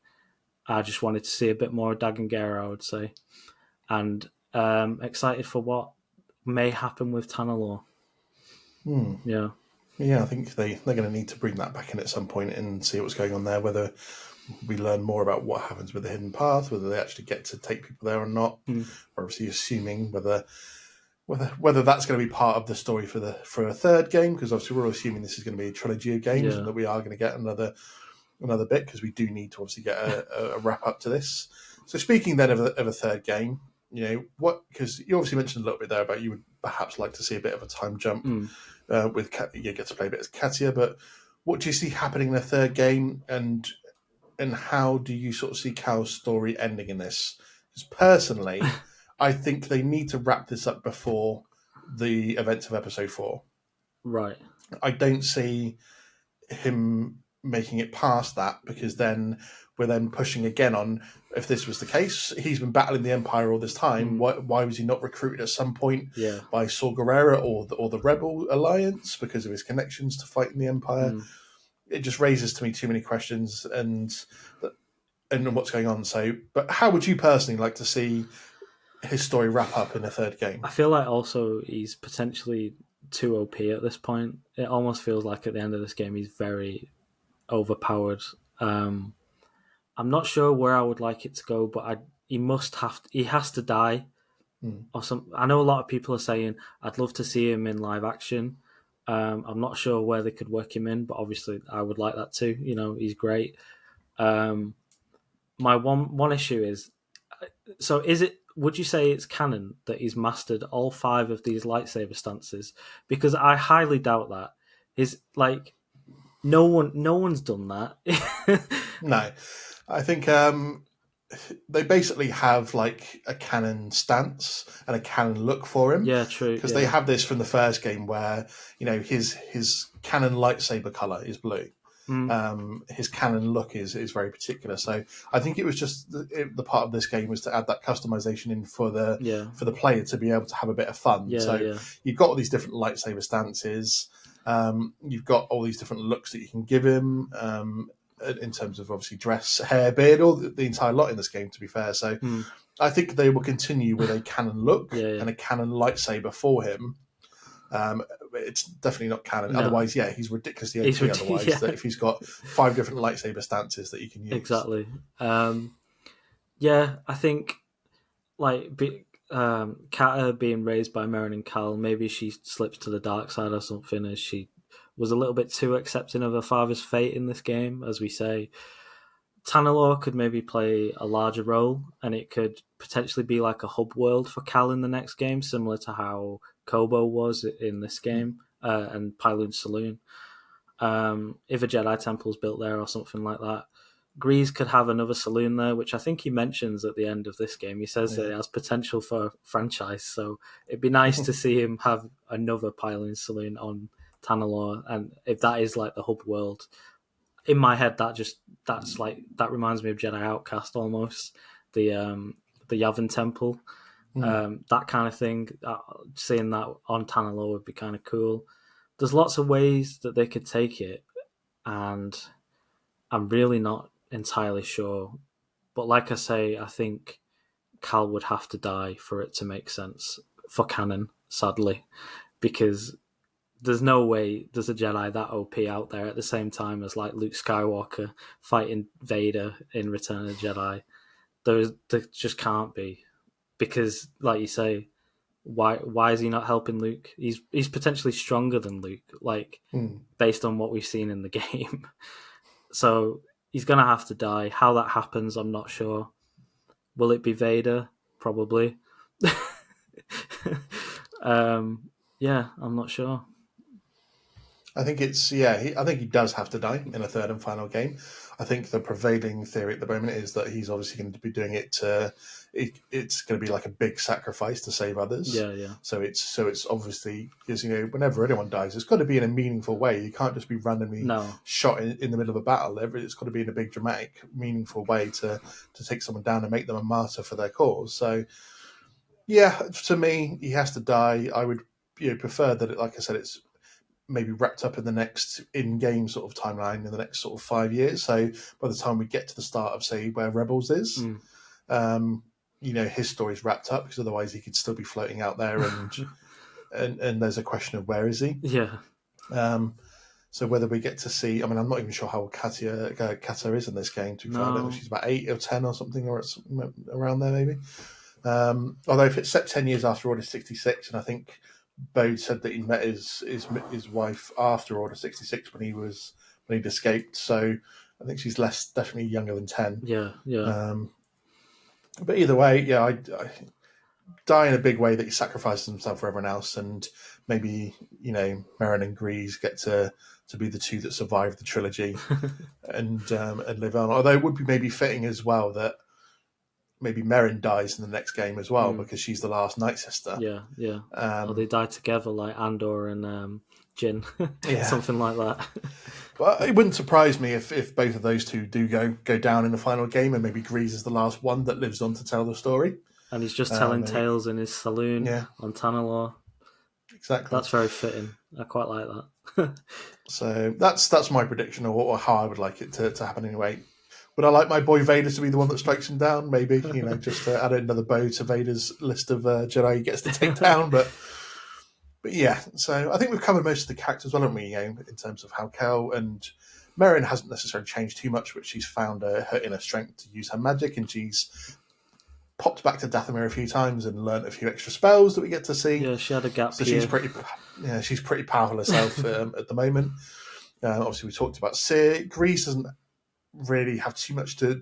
I just wanted to see a bit more of Dagan Gera, I would say. And excited for what may happen with Tanalorr. Yeah. Yeah, I think they're going to need to bring that back in at some point and see what's going on there, whether we learn more about what happens with the hidden path, whether they actually get to take people there or not. We're obviously assuming whether that's going to be part of the story for a third game, because obviously we're assuming this is going to be a trilogy of games, and that we are going to get another bit, because we do need to obviously get a wrap up to this. So speaking then of a third game, because you obviously mentioned a little bit there about you would perhaps like to see a bit of a time jump with you get to play a bit as Katia, but what do you see happening in a third game, and how do you sort of see Cal's story ending in this? Because personally, I think they need to wrap this up before the events of episode 4. Right. I don't see him making it past that, because then we're then pushing again on, if this was the case, he's been battling the Empire all this time. Why was he not recruited at some point by Saw Gerrera or the Rebel Alliance because of his connections to fighting the Empire? It just raises to me too many questions and what's going on. So, but how would you personally like to see his story wrap up in a third game? I feel like also he's potentially too OP at this point. It almost feels like at the end of this game he's very overpowered. I'm not sure where I would like it to go, but he has to die. Or some. I know a lot of people are saying I'd love to see him in live action. I'm not sure where they could work him in, but obviously I would like that too. He's great. My one issue is, so would you say it's canon that he's mastered all 5 of these lightsaber stances? Because I highly doubt that. No one's done that. No, I think they basically have like a canon stance and a canon look for him. Yeah, true. Because they have this from the first game where his canon lightsaber color is blue. His canon look is very particular. So I think it was just the part of this game was to add that customization in for the player to be able to have a bit of fun. You've got all these different lightsaber stances. You've got all these different looks that you can give him in terms of obviously dress, hair, beard, all the entire lot in this game, to be fair. So I think they will continue with a canon look and a canon lightsaber for him. It's definitely not canon. No. Otherwise, he's ridiculously OP. Otherwise, that if he's got 5 different lightsaber stances that you can use. Exactly. I think Kata being raised by Merrin and Cal, maybe she slips to the dark side or something, as she was a little bit too accepting of her father's fate in this game, as we say. Tanalorr could maybe play a larger role, and it could potentially be like a hub world for Cal in the next game, similar to how Kobo was in this game, and Pyloon's Saloon. If a Jedi temple's built there or something like that. Grease could have another saloon there, which I think he mentions at the end of this game. He says that it has potential for a franchise, so it'd be nice to see him have another Pyloon Saloon on Tanalorr, and if that is like the hub world, in my head that reminds me of Jedi Outcast almost, the Yavin Temple, that kind of thing. Seeing that on Tanalorr would be kind of cool. There's lots of ways that they could take it, and I'm really not entirely sure. But like I say, I think Cal would have to die for it to make sense for canon, sadly, because there's no way there's a Jedi that OP out there at the same time as like Luke Skywalker fighting Vader in Return of the Jedi. There just can't be, because like you say, why is he not helping Luke? He's potentially stronger than Luke, based on what we've seen in the game. So he's gonna have to die. How that happens, I'm not sure. Will it be Vader? Probably. I'm not sure. I think I think he does have to die in a third and final game. I think the prevailing theory at the moment is that he's obviously going to be doing it it's going to be like a big sacrifice to save others. Yeah. So it's obviously, because whenever anyone dies, it's got to be in a meaningful way. You can't just be randomly shot in the middle of a battle. It's got to be in a big, dramatic, meaningful way to take someone down and make them a martyr for their cause. So to me, he has to die. I would prefer that like I said, it's maybe wrapped up in the next in-game sort of timeline in the next sort of 5 years. So by the time we get to the start of, say, where Rebels is, his story's wrapped up, because otherwise he could still be floating out there, and there's a question of where is he? Yeah. So whether we get to see, I mean, I'm not even sure how old Kata is in this game. To be fair, I don't know if she's about 8 or 10 or something, or it's around there maybe. Although if it's set 10 years after Order 66, and I think Bode said that he met his wife after Order 66 when he'd escaped. So I think she's definitely younger than 10. Yeah. But either way, yeah, I die in a big way that he sacrifices himself for everyone else, and maybe Merrin and Grease get to be the two that survive the trilogy and live on. Although it would be maybe fitting as well that maybe Merrin dies in the next game as well because she's the last Night Sister. Yeah. Or they die together like Andor and Jin, something like that. But it wouldn't surprise me if both of those two do go down in the final game, and maybe Grease is the last one that lives on to tell the story. And he's just telling tales in his saloon on Tanalorr. Exactly. That's very fitting. I quite like that. So that's my prediction, or how I would like it to happen anyway. Would I like my boy Vader to be the one that strikes him down? Maybe, just to add another bow to Vader's list of Jedi he gets to take down. But yeah, so I think we've covered most of the characters, well, haven't we? In terms of how Cal and Merrin hasn't necessarily changed too much, but she's found her inner strength to use her magic, and she's popped back to Dathomir a few times and learnt a few extra spells that we get to see. Yeah, she had a gap. So she's pretty powerful herself at the moment. Obviously, we talked about Seer. Grease doesn't really have too much to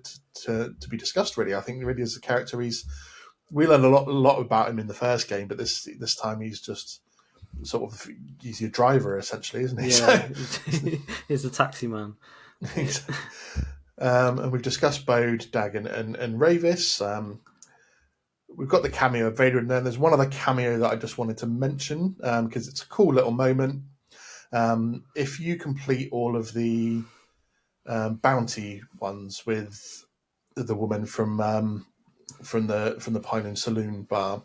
be discussed. Really, I think really as a character, we learned a lot about him in the first game, but this time he's just he's your driver essentially, isn't he? Yeah, he's a taxi man. And we've discussed Bode, Dagon, and Ravis. We've got the cameo of Vader, and then there's one other cameo that I just wanted to mention because it's a cool little moment. If you complete all of the bounty ones with the woman from the Pine and Saloon bar,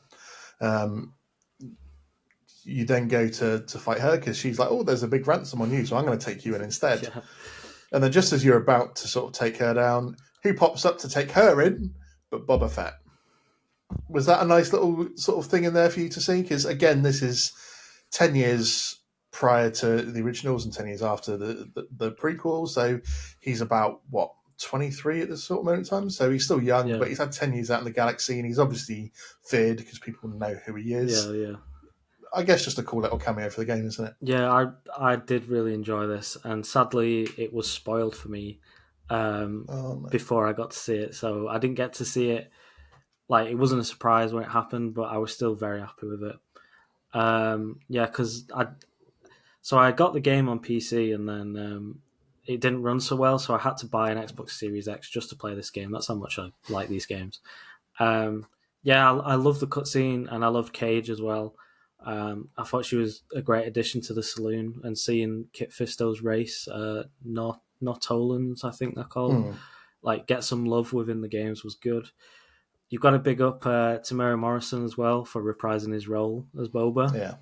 you then go to fight her because she's like, oh, there's a big ransom on you, so I'm going to take you in instead. Yeah. And then just as you're about to sort of take her down, who pops up to take her in but Boba Fett? Was that a nice little sort of thing in there for you to see? Because again, this is 10 years prior to the originals and 10 years after the prequels. So he's about, 23 at this sort of moment in time? So he's still young, but he's had 10 years out in the galaxy, and he's obviously feared because people know who he is. Yeah. I guess just a cool little cameo for the game, isn't it? Yeah, I did really enjoy this, and sadly it was spoiled for me before I got to see it. So I didn't get to see it. Like, it wasn't a surprise when it happened, but I was still very happy with it. Because I got the game on PC, and then it didn't run so well, so I had to buy an Xbox Series X just to play this game. That's how much I like these games. I love the cutscene, and I loved Cage as well. I thought she was a great addition to the saloon, and seeing Kit Fisto's race, Nortolans, I think they're called, get some love within the games was good. You've got to big up Tamara Morrison as well for reprising his role as Boba,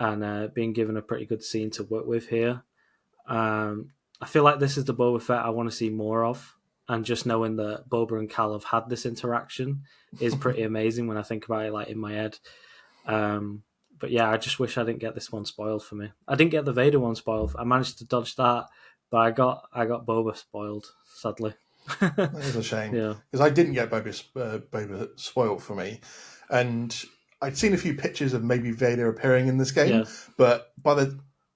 and being given a pretty good scene to work with here. I feel like this is the Boba Fett I want to see more of, and just knowing that Boba and Cal have had this interaction is pretty amazing when I think about it, like in my head. But yeah, I just wish I didn't get this one spoiled for me. I didn't get the Vader one spoiled. I managed to dodge that, but I got Boba spoiled, sadly. That is a shame, because I didn't get Boba spoiled for me, and I'd seen a few pictures of maybe Vader appearing in this game, but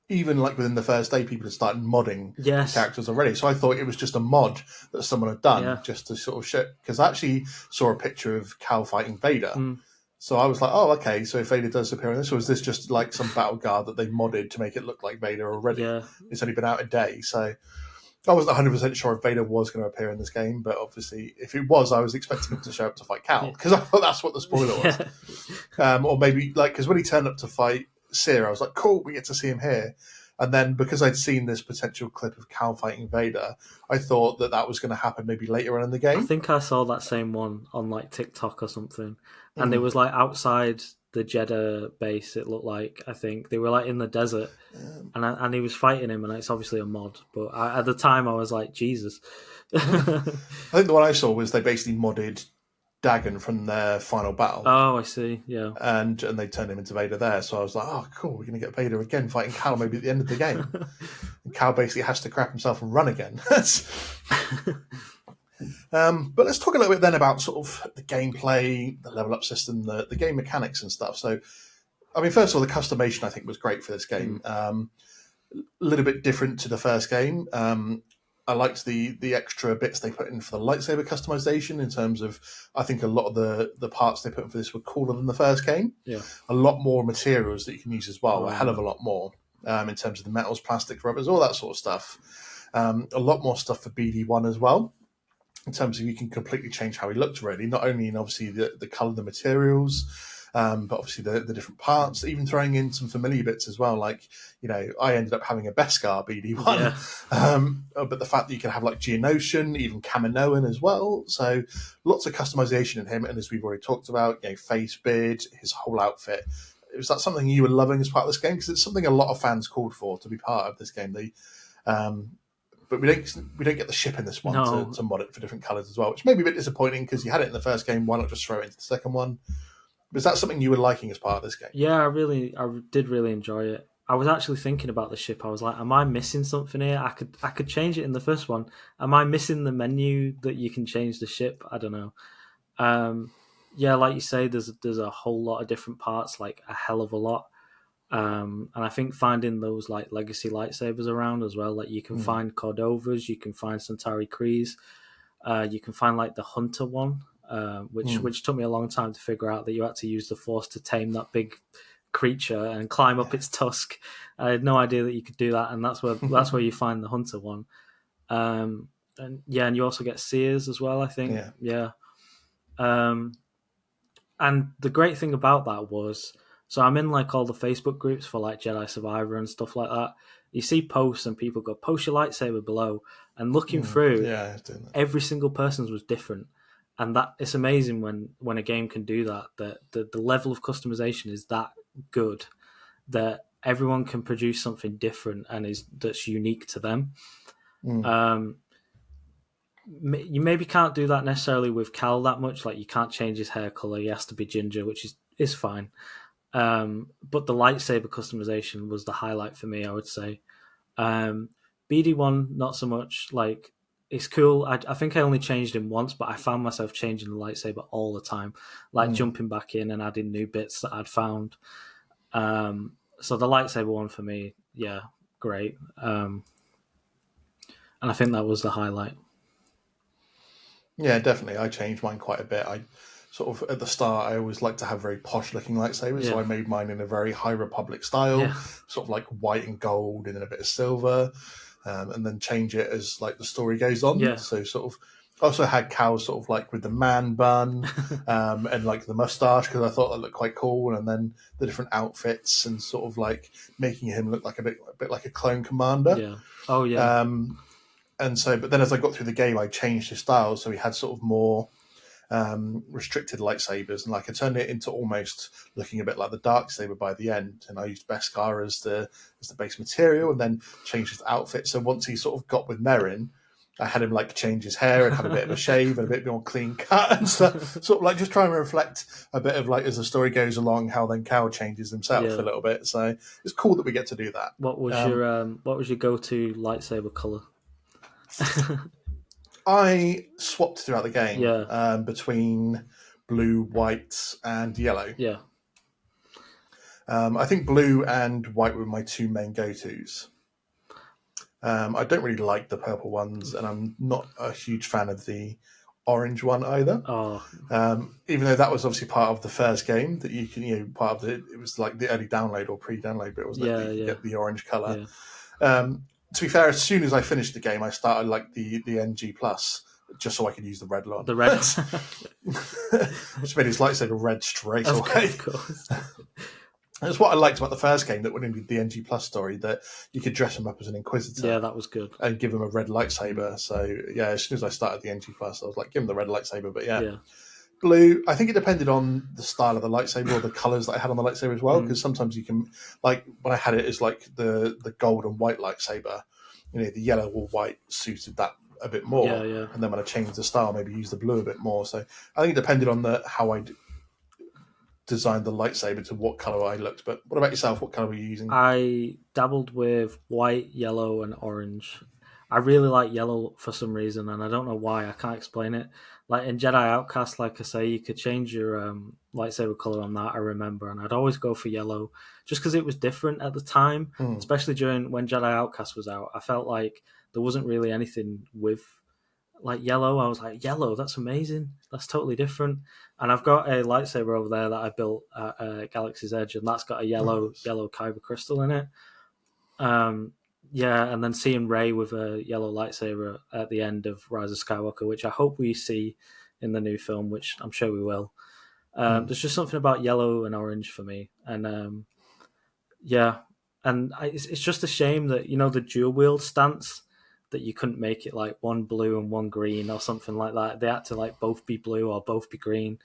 even within the first day, people had started modding the characters already. So I thought it was just a mod that someone had done just to sort of show. Because I actually saw a picture of Cal fighting Vader. So I was like, oh, okay, so if Vader does appear in this, or is this just like some battle guard that they've modded to make it look like Vader already? Yeah. It's only been out a day, so I wasn't 100% sure if Vader was going to appear in this game, but obviously if it was, I was expecting him to show up to fight Cal, because I thought that's what the spoiler was. Or maybe, because when he turned up to fight Seer, I was like, cool, we get to see him here. And then because I'd seen this potential clip of Cal fighting Vader, I thought that was going to happen maybe later on in the game. I think I saw that same one on TikTok or something. And it was outside the Jeddah base, it looked like, I think. They were in the desert. And he was fighting him, and it's obviously a mod. But at the time, I was like, Jesus. I think the one I saw was they basically modded Dagon from their final battle. Oh, I see, yeah. And they turned him into Vader there. So I was like, oh, cool, we're going to get Vader again fighting Cal maybe at the end of the game. and Cal basically has to crap himself and run again. But let's talk a little bit then about sort of the gameplay, the level up system, the game mechanics and stuff. So, I mean, first of all, the customization I think was great for this game. A little bit different to the first game. I liked the extra bits they put in for the lightsaber customization in terms of, I think a lot of the parts they put in for this were cooler than the first game. Yeah. A lot more materials that you can use as well, Oh, a hell of a lot more in terms of the metals, plastics, rubbers, all that sort of stuff. A lot more stuff for BD1 as well, in terms of you can completely change how he looks, really, not only in obviously the colour, the materials, but obviously the different parts, even throwing in some familiar bits as well. Like, you know, I ended up having a Beskar BD1, but the fact that you can have like Geonosian, even Kaminoan as well. So lots of customization in him. And as we've already talked about, you know, face, beard, his whole outfit. Was that something you were loving as part of this game? Because it's something a lot of fans called for to be part of this game. But we don't get the ship in this one to mod it for different colours as well, which may be a bit disappointing because you had it in the first game. Why not just throw it into the second one? Was that something you were liking as part of this game? Yeah, I did really enjoy it. I was actually thinking about the ship. I was like, am I missing something here? I could change it in the first one. Am I missing the menu that you can change the ship? I don't know. Yeah, like you say, there's a whole lot of different parts, like a hell of a lot. And I think finding those like legacy lightsabers around as well, like you can find Cordovas, you can find Centauri Krees, you can find like the Hunter one, which took me a long time to figure out that you had to use the Force to tame that big creature and climb up its tusk. I had no idea that you could do that, and that's where you find the Hunter one. And you also get Seers as well, I think. Yeah. And the great thing about that was, so I'm in like all the Facebook groups for like Jedi Survivor and stuff like that. You see posts and people go, post your lightsaber below, and looking through, every single person's was different. And that it's amazing when a game can do that, that the level of customization is that good, that everyone can produce something different and that's unique to them. You maybe can't do that necessarily with Cal that much. Like you can't change his hair color; he has to be ginger, which is fine. But the lightsaber customization was the highlight for me, I would say. BD1, not so much. Like it's cool. I think I only changed him once, but I found myself changing the lightsaber all the time, like jumping back in and adding new bits that I'd found. So the lightsaber one for me, yeah, great. And I think that was the highlight. Yeah, definitely. I changed mine quite a bit. I sort of, at the start, I always like to have very posh-looking lightsabers, so I made mine in a very High Republic style, sort of like white and gold and then a bit of silver, and then change it as like the story goes on. Yeah. So sort of, also had Cal sort of like with the man bun and like the mustache because I thought that looked quite cool, and then the different outfits and sort of like making him look like a bit like a clone commander. Yeah. Oh yeah. And so, but then as I got through the game, I changed his style, so he had sort of more restricted lightsabers, and like I turned it into almost looking a bit like the Darksaber by the end. And I used Beskar as the base material, and then changed his outfit. So once he sort of got with Merrin, I had him like change his hair and have a bit of a shave and a bit more clean cut and stuff. Sort of like just trying to reflect a bit of like as the story goes along, how then Cal changes himself a little bit. So it's cool that we get to do that. What was your go-to lightsaber color? I swapped throughout the game between blue, white, and yellow. Yeah. I think blue and white were my two main go-tos. I don't really like the purple ones, and I'm not a huge fan of the orange one either. Oh. Even though that was obviously part of the first game, that you can, part of it was like the early download or pre-download bit, wasn't it? You get the orange colour. Yeah. To be fair, as soon as I finished the game, I started like the NG Plus, just so I could use the red one. The red, which made his lightsaber red straight away. Of course. That's what I liked about the first game, that when in the NG Plus story, that you could dress him up as an Inquisitor. Yeah, that was good. And give him a red lightsaber. So yeah, as soon as I started the NG Plus, I was like, give him the red lightsaber. But yeah. Blue, I think it depended on the style of the lightsaber or the colours that I had on the lightsaber as well, because sometimes you can, like when I had it as like the gold and white lightsaber, the yellow or white suited that a bit more. Yeah. And then when I changed the style, maybe use the blue a bit more. So I think it depended on how I designed the lightsaber to what colour I looked. But what about yourself? What colour were you using? I dabbled with white, yellow, and orange. I really like yellow for some reason, and I don't know why. I can't explain it. Like in Jedi Outcast, like I say, you could change your lightsaber color on that. I remember, and I'd always go for yellow just because it was different at the time, especially during when Jedi Outcast was out. I felt like there wasn't really anything with like yellow. I was like, yellow, that's amazing. That's totally different. And I've got a lightsaber over there that I built at Galaxy's Edge, and that's got a yellow kyber crystal in it. Yeah, and then seeing Rey with a yellow lightsaber at the end of Rise of Skywalker, which I hope we see in the new film, which I'm sure we will. There's just something about yellow and orange for me, and yeah, and it's just a shame that the dual wield stance, that you couldn't make it like one blue and one green or something like that. They had to like both be blue or both be green.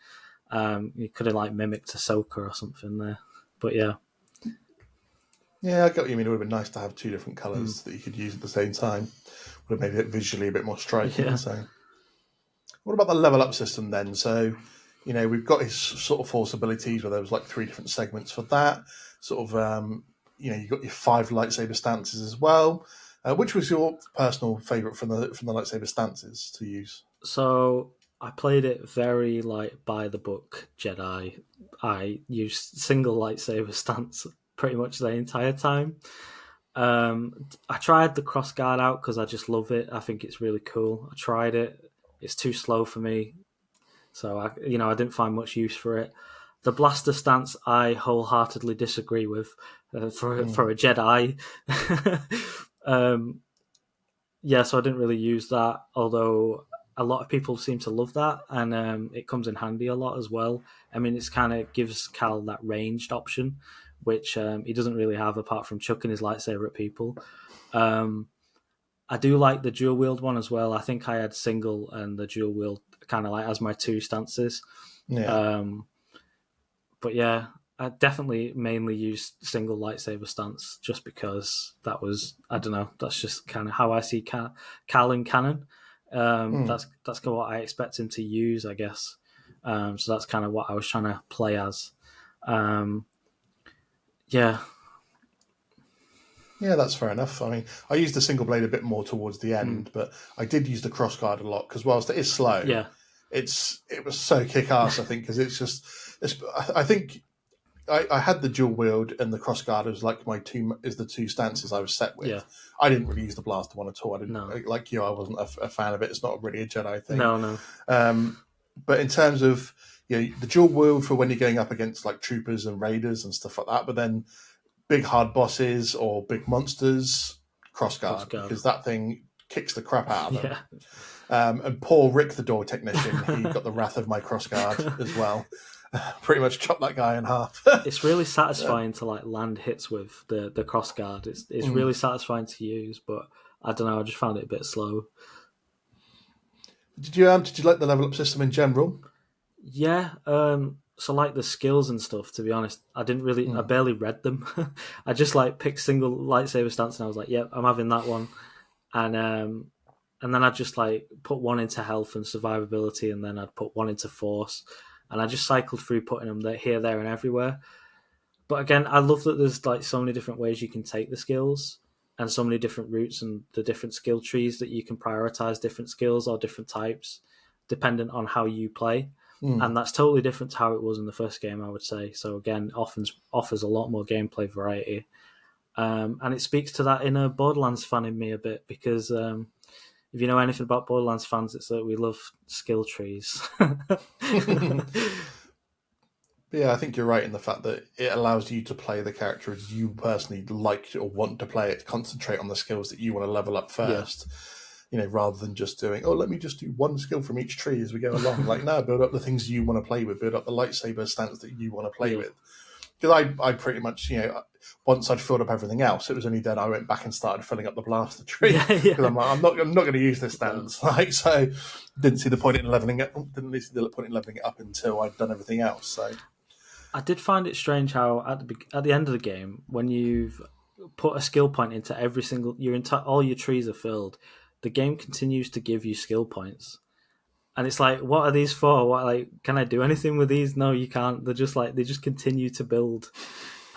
You could have like mimicked Ahsoka or something there, but yeah. Yeah, I get what you mean. It would have been nice to have two different colours that you could use at the same time. Would have made it visually a bit more striking. Yeah. So, what about the level up system then? So, we've got his sort of force abilities where there was like 3 different segments for that. Sort of, you've got your 5 lightsaber stances as well. Which was your personal favourite from the lightsaber stances to use? So I played it very like by the book Jedi. I used single lightsaber stance pretty much the entire time. I tried the crossguard out because I just love it. I think it's really cool. I tried it. It's too slow for me, so I didn't find much use for it. The blaster stance I wholeheartedly disagree with for a Jedi. Yeah, so I didn't really use that, although a lot of people seem to love that, and it comes in handy a lot as well. I mean, it's kind of gives Cal that ranged option, which he doesn't really have apart from chucking his lightsaber at people. I do like the dual wield one as well. I think I had single and the dual wield kind of like as my 2 stances. Yeah. But yeah, I definitely mainly used single lightsaber stance just because that was, I don't know, that's just kind of how I see Cal in canon. That's kind of what I expect him to use, I guess. So that's kind of what I was trying to play as. Yeah. Yeah, that's fair enough. I mean, I used the single blade a bit more towards the end, but I did use the crossguard a lot because whilst it is slow, it was so kick-ass, I think, because I think I had the dual wield and the crossguard as like the 2 stances I was set with. Yeah. I didn't really use the blaster one at all. No. Like you, I wasn't a fan of it. It's not really a Jedi thing. No. But in terms of the dual wield for when you're going up against like troopers and raiders and stuff like that, but then big hard bosses or big monsters, crossguard. Because that thing kicks the crap out of them. Yeah. And poor Rick, the door technician, he got the wrath of my crossguard as well. Pretty much chopped that guy in half. It's really satisfying to like land hits with the crossguard. It's really satisfying to use, but I don't know. I just found it a bit slow. Did you like the level up system in general? Yeah. So like the skills and stuff. To be honest, I didn't really. I barely read them. I just like picked single lightsaber stance, and I was like, "Yep, I'm having that one." And then I'd just like put one into health and survivability, and then I'd put one into force. And I just cycled through putting them here, there, and everywhere. But again, I love that there's like so many different ways you can take the skills and so many different routes and the different skill trees that you can prioritize different skills or different types dependent on how you play. And that's totally different to how it was in the first game, I would say. So again, offers a lot more gameplay variety. And it speaks to that inner Borderlands fan in me a bit because if you know anything about Borderlands fans, it's that we love skill trees. Yeah, I think you're right in the fact that it allows you to play the character as you personally like or want to play it, concentrate on the skills that you want to level up first, rather than just doing, let me just do one skill from each tree as we go along. Like, no, build up the things you want to play with, build up the lightsaber stance that you want to play with. Because I pretty much, once I'd filled up everything else, it was only then I went back and started filling up the blaster tree. Because I'm like, I'm not going to use this stance. Like, so didn't see the point in leveling it. Didn't see the point in leveling it up until I'd done everything else. So I did find it strange how at the end of the game, when you've put a skill point into every single all your trees are filled, the game continues to give you skill points. And it's like, what are these for? What, like, can I do anything with these? No, you can't. They're just like, they just continue to build.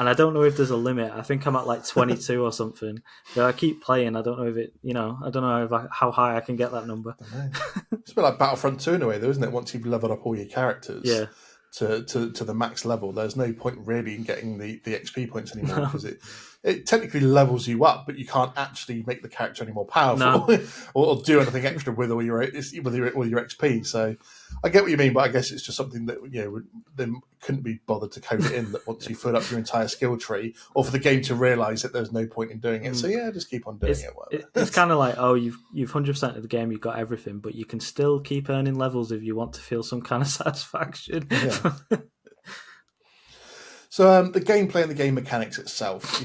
And I don't know if there's a limit. I think I'm at like 22 or something. But I keep playing. I don't know if it, I don't know how high I can get that number. I don't know. It's a bit like Battlefront 2 in a way, though, isn't it? Once you've leveled up all your characters to the max level, there's no point really in getting the XP points anymore because it technically levels you up, but you can't actually make the character any more powerful or do anything extra with all your XP. So I get what you mean, but I guess it's just something that they couldn't be bothered to code it in that once you fill up your entire skill tree, or for the game to realise that there's no point in doing it. So just keep on doing it. It's kind of like, you've 100% of the game, you've got everything, but you can still keep earning levels if you want to feel some kind of satisfaction. Yeah. So the gameplay and the game mechanics itself,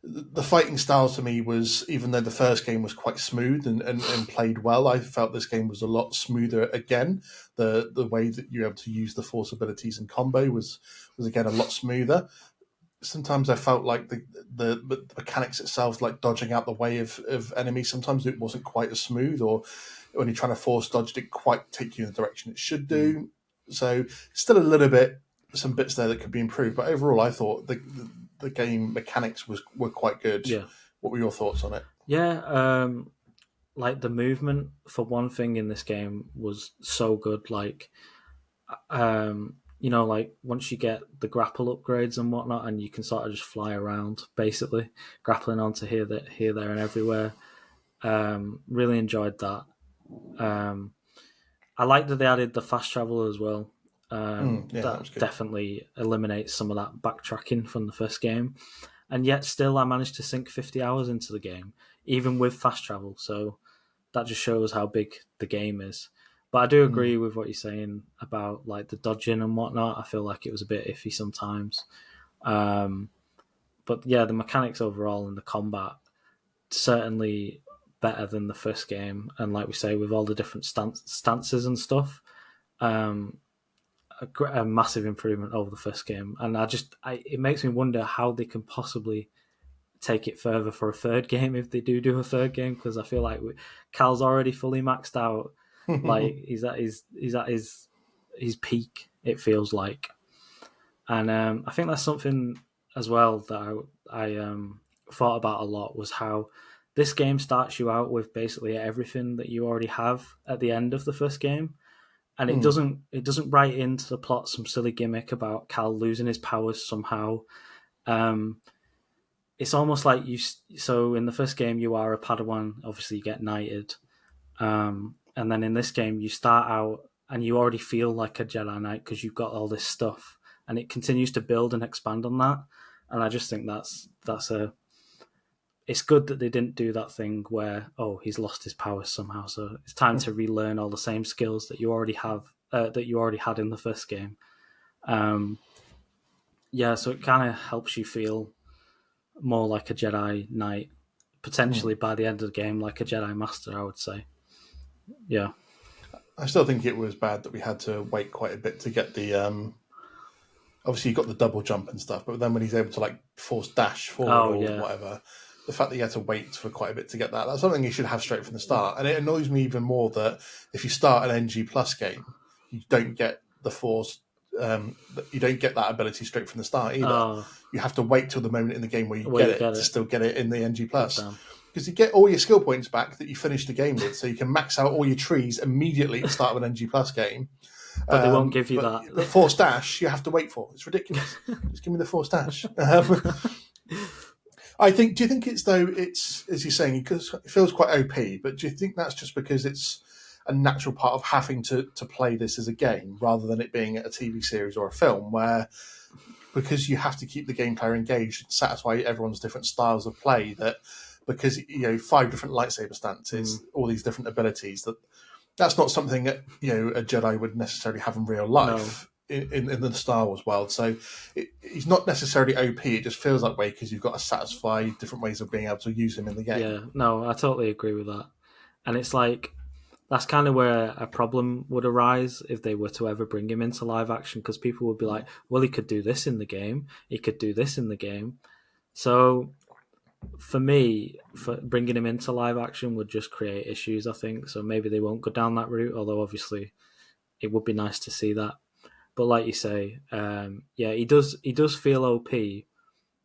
the fighting style to me was, even though the first game was quite smooth and played well, I felt this game was a lot smoother again. The way that you're able to use the force abilities and combo was again a lot smoother. Sometimes I felt like the mechanics itself, like dodging out the way of enemies, sometimes it wasn't quite as smooth, or when you're trying to force dodge, it didn't quite take you in the direction it should do. So still a little bit, some bits there that could be improved, but overall I thought the game mechanics were quite good. Yeah. What were your thoughts on it? Yeah, like the movement for one thing in this game was so good. Like, like once you get the grapple upgrades and whatnot, and you can sort of just fly around, basically grappling onto here, there, and everywhere. Really enjoyed that. I like that they added the fast travel as well. That definitely eliminates some of that backtracking from the first game, and yet still I managed to sink 50 hours into the game even with fast travel, so that just shows how big the game is. But I do agree with what you're saying about like the dodging and whatnot. I feel like it was a bit iffy sometimes, but yeah, the mechanics overall and the combat certainly better than the first game, and like we say, with all the different stances and stuff, a massive improvement over the first game. And it makes me wonder how they can possibly take it further for a third game if they do a third game, because I feel like Cal's already fully maxed out. Like he's at his peak, it feels like. And I think that's something as well that I thought about a lot, was how this game starts you out with basically everything that you already have at the end of the first game. And it doesn't write into the plot some silly gimmick about Cal losing his powers somehow. It's almost like so in the first game you are a Padawan, obviously you get knighted, and then in this game you start out and you already feel like a Jedi Knight because you've got all this stuff, and it continues to build and expand on that. And I just think it's good that they didn't do that thing where, he's lost his powers somehow, so it's time to relearn all the same skills that you already have, that you already had in the first game. So it kind of helps you feel more like a Jedi Knight, potentially by the end of the game, like a Jedi Master, I would say. Yeah. I still think it was bad that we had to wait quite a bit to get the... obviously, you got the double jump and stuff, but then when he's able to like force dash forward whatever... The fact that you had to wait for quite a bit to get that's something you should have straight from the start. And it annoys me even more that if you start an NG Plus game, you don't get the force, you don't get that ability straight from the start either. You have to wait till the moment in the game where you get it to still get it in the NG Plus. Because you get all your skill points back that you finish the game with, so you can max out all your trees immediately at the start of an NG Plus game. But they won't give you that. The force dash you have to wait for. It's ridiculous. Just give me the force dash. Do you think it's as you're saying, because it feels quite OP, but do you think that's just because it's a natural part of having to play this as a game rather than it being a TV series or a film, where because you have to keep the game player engaged and satisfy everyone's different styles of play, that because 5 different lightsaber stances, all these different abilities, that's not something that a Jedi would necessarily have in real life. No. In the Star Wars world, so he's not necessarily OP. It just feels that way because you've got to satisfy different ways of being able to use him in the game. Yeah, no, I totally agree with that. And it's like that's kind of where a problem would arise if they were to ever bring him into live action, because people would be like, "Well, he could do this in the game. He could do this in the game." So for me, bringing him into live action would just create issues, I think. So maybe they won't go down that route. Although obviously, it would be nice to see that. But like you say, yeah, he does feel OP,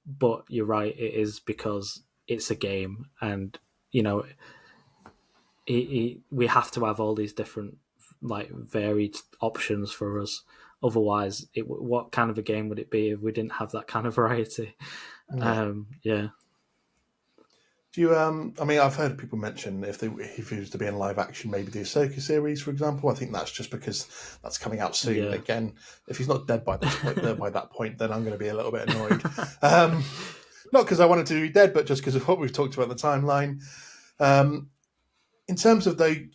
but you're right, it is because it's a game, and you know, we have to have all these different like varied options for us. Otherwise, what kind of a game would it be if we didn't have that kind of variety? Yeah. Yeah. Do you? I mean, I've heard people mention if he was to be in live action, maybe the Ahsoka series, for example. I think that's just because that's coming out soon. Yeah. Again, if he's not dead by this point, by that point, then I'm going to be a little bit annoyed. Not because I wanted to be dead, but just because of what we've talked about in the timeline. In terms of in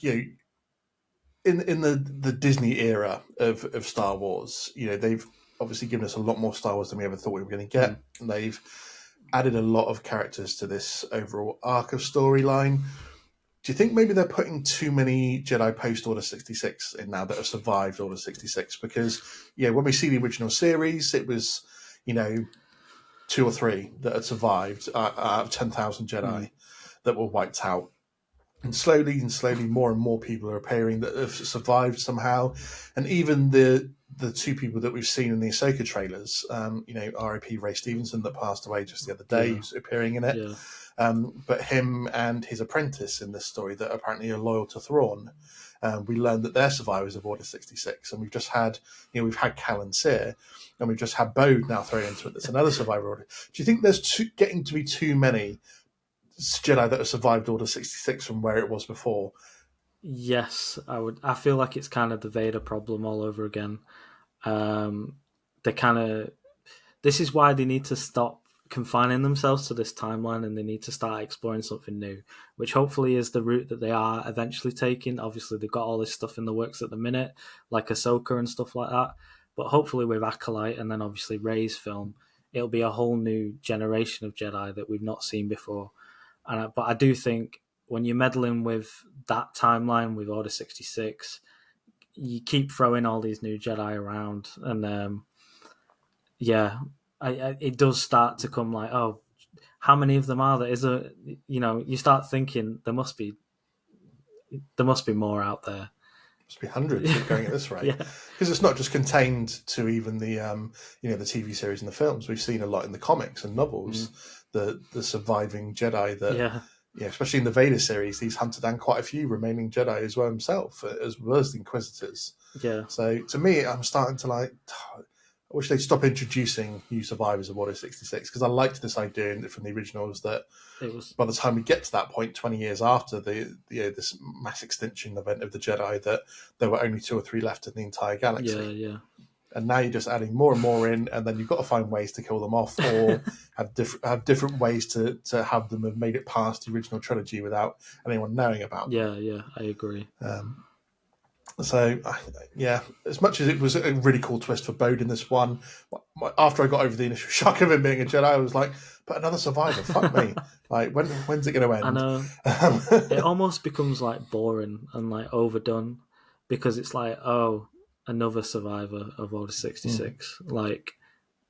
the Disney era of Star Wars, they've obviously given us a lot more Star Wars than we ever thought we were going to get. And they've added a lot of characters to this overall arc of storyline. Do you think maybe they're putting too many Jedi post Order 66 in now that have survived Order 66? Because when we see the original series, it was 2 or 3 that had survived out of 10,000 Jedi that were wiped out. And slowly, more and more people are appearing that have survived somehow. And even the 2 people that we've seen in the Ahsoka trailers, R.I.P. Ray Stevenson that passed away just the other day, who's appearing in it. Yeah. But him and his apprentice in this story that apparently are loyal to Thrawn. We learned that they're survivors of Order 66. And we've just had, we've had Cal and Sear, and we've just had Bode now thrown into it. That's another survivor order. Do you think there's getting to be too many Jedi that have survived Order 66 from where it was before? Yes, I would. I feel like it's kind of the Vader problem all over again. They kind of. This is why they need to stop confining themselves to this timeline, and they need to start exploring something new, which hopefully is the route that they are eventually taking. Obviously, they've got all this stuff in the works at the minute, like Ahsoka and stuff like that. But hopefully, with Acolyte and then obviously Rey's film, it'll be a whole new generation of Jedi that we've not seen before. But I do think when you're meddling with that timeline with Order 66, you keep throwing all these new Jedi around, and it does start to come like, oh, how many of them are there? Is there, you start thinking there must be more out there. Must be hundreds going at this rate, because it's not just contained to even the the TV series and the films. We've seen a lot in the comics and novels. The surviving Jedi that especially in the Vader series, he's hunted down quite a few remaining Jedi as well himself, as well as the Inquisitors. Yeah. So to me, I'm starting to I wish they'd stop introducing new survivors of Order 66, because I liked this idea from the originals that by the time we get to that point, 20 years after this mass extinction event of the Jedi, that there were only 2 or 3 left in the entire galaxy. Yeah. And now you're just adding more and more in, and then you've got to find ways to kill them off, or have different ways to have them have made it past the original trilogy without anyone knowing about them. Yeah, I agree. So, as much as it was a really cool twist for Bode in this one, after I got over the initial shock of him being a Jedi, I was like, but another survivor, fuck me. Like, when's it going to end? I know. It almost becomes like boring and like overdone, because it's like, oh, another survivor of Order 66. Like,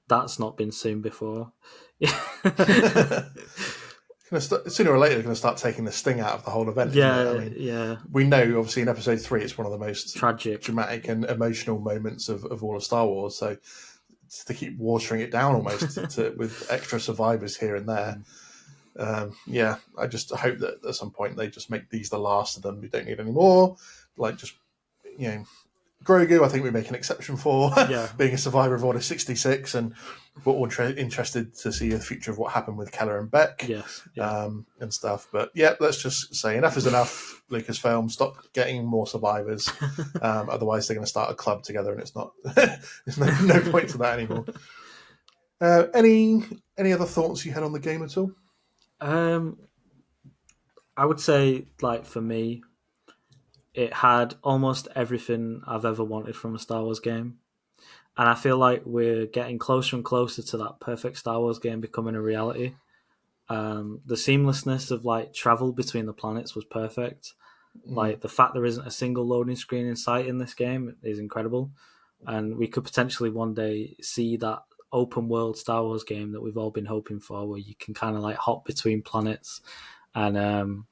that's not been seen before. Sooner or later, they're going to start taking the sting out of the whole event. We know, obviously, in Episode 3, it's one of the most tragic, dramatic and emotional moments of all of Star Wars. So to keep watering it down almost with extra survivors here and there. I just hope that at some point they just make these the last of them. We don't need any more. Like, just, Grogu, I think we make an exception for being a survivor of Order 66, and we're all interested to see the future of what happened with Keller and Beck and stuff. But let's just say enough is enough, Lucasfilm. Stop getting more survivors. Otherwise, they're going to start a club together, and it's not. There's no point to that anymore. Any other thoughts you had on the game at all? I would say, like, for me, it had almost everything I've ever wanted from a Star Wars game. And I feel like we're getting closer and closer to that perfect Star Wars game becoming a reality. The seamlessness of like travel between the planets was perfect. Like, the fact there isn't a single loading screen in sight in this game is incredible. And we could potentially one day see that open world Star Wars game that we've all been hoping for, where you can kind of like hop between planets and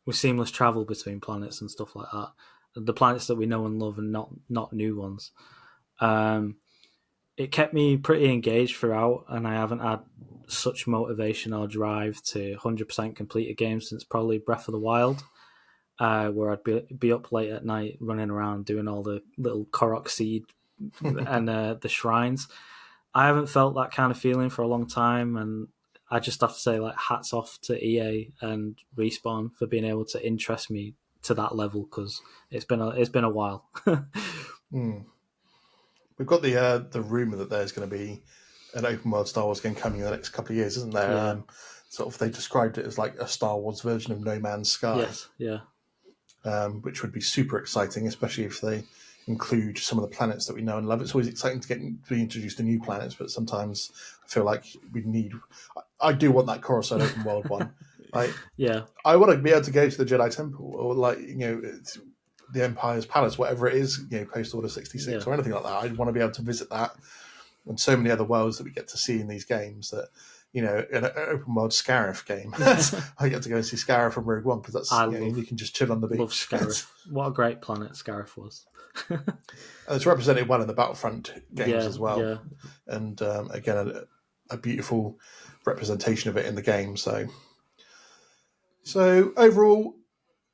with seamless travel between planets and stuff like that. the planets that we know and love, and not new ones. It kept me pretty engaged throughout, and I haven't had such motivation or drive to 100% complete a game since probably Breath of the Wild, where I'd be up late at night running around doing all the little Korok seed and the shrines. I haven't felt that kind of feeling for a long time, and I just have to say, like, hats off to EA and Respawn for being able to interest me to that level, because it's been a while. We've got the rumor that there's going to be an open world Star Wars game coming in the next couple of years, isn't there? Yeah. Sort of, they described it as like a Star Wars version of No Man's Sky. Yes, yeah. Which would be super exciting, especially if they include some of the planets that we know and love. It's always exciting to be introduced to new planets, but sometimes I feel like I do want that Coruscant open world one. Yeah, I want to be able to go to the Jedi Temple, or the Empire's Palace, whatever it is, Post Order 66 or anything like that. I want to be able to visit that, and so many other worlds that we get to see in these games that, in an open world Scarif game, I get to go and see Scarif from Rogue One, because that's you can just chill on the beach. Love Scarif. What a great planet Scarif was. And it's represented well in the Battlefront games as well. Yeah. And again, a beautiful representation of it in the game. So overall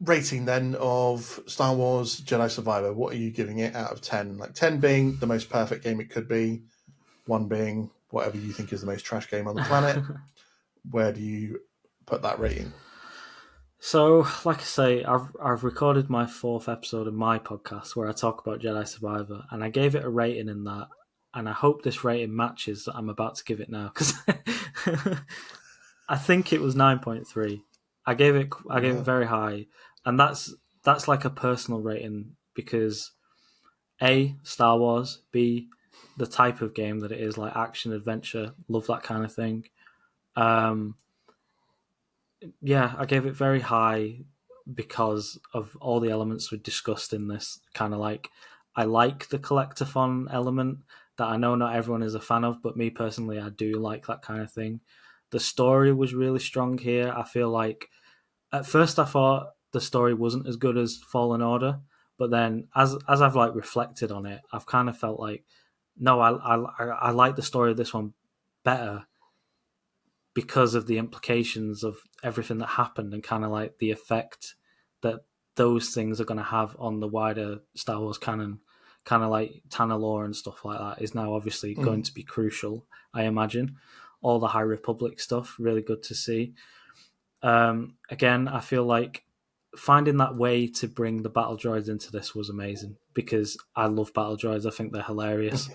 rating then of Star Wars Jedi Survivor, what are you giving it out of 10? Like 10 being the most perfect game it could be, 1 being whatever you think is the most trash game on the planet. Where do you put that rating? So, like I say, I've recorded my 4th episode of my podcast where I talk about Jedi Survivor, and I gave it a rating in that, and I hope this rating matches that I'm about to give it now, because I think it was 9.3. I gave it very high, and that's like a personal rating, because A, Star Wars, B, the type of game that it is, like action adventure, love that kind of thing. Yeah, I gave it very high because of all the elements we discussed in this. Kind of like, I like the collectathon element that I know not everyone is a fan of, but me personally, I do like that kind of thing. The story was really strong here. I feel like at first I thought the story wasn't as good as Fallen Order, but then as I've like reflected on it, I've kind of felt like, no, I like the story of this one better, because of the implications of everything that happened, and kind of like the effect that those things are going to have on the wider Star Wars canon. Kind of like Tana lore and stuff like that is now obviously going to be crucial, I imagine. All the High Republic stuff, really good to see. Again, I feel like finding that way to bring the battle droids into this was amazing, because I love battle droids. I think they're hilarious.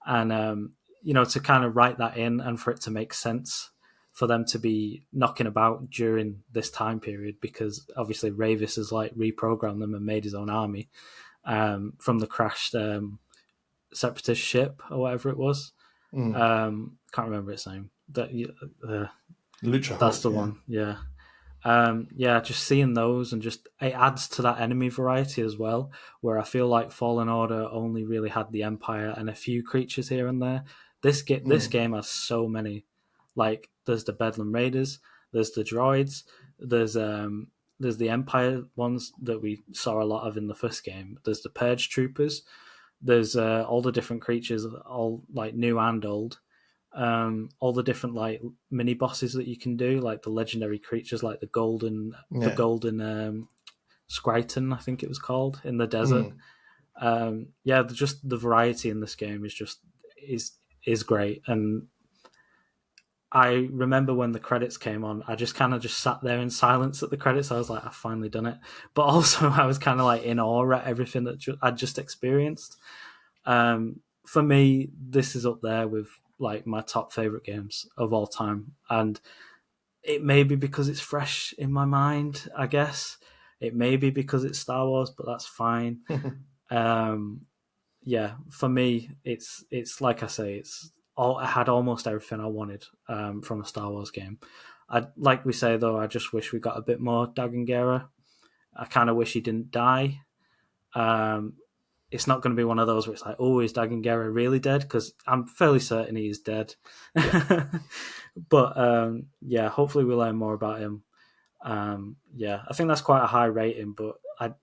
And, to kind of write that in, and for it to make sense for them to be knocking about during this time period, because obviously Ravis has like reprogrammed them and made his own army from the crashed separatist ship or whatever it was. Can't remember its name. Lucha that's Hulk, the one. Yeah. Just seeing those, and just it adds to that enemy variety as well, where I feel like Fallen Order only really had the Empire and a few creatures here and there. This game has so many. Like, there's the Bedlam Raiders, there's the droids, there's the Empire ones that we saw a lot of in the first game. There's the Purge Troopers. There's all the different creatures, all like new and old. All the different like mini bosses that you can do, like the legendary creatures, like the golden Skryton, I think it was called, in the desert. Just the variety in this game is great. And I remember when the credits came on, I just kind of just sat there in silence at the credits. I was like, I've finally done it. But also I was kind of like in awe at everything that I'd just experienced. For me, this is up there with like my top favorite games of all time. And it may be because it's fresh in my mind, I guess. It may be because it's Star Wars, but that's fine. For me, it's like I say, I had almost everything I wanted from a Star Wars game. Like we say, though, I just wish we got a bit more Dagan Gera. I kind of wish he didn't die. It's not going to be one of those where it's like, oh, is Dagan Gera really dead? Because I'm fairly certain he is dead. Yeah. But hopefully we learn more about him. I think that's quite a high rating, but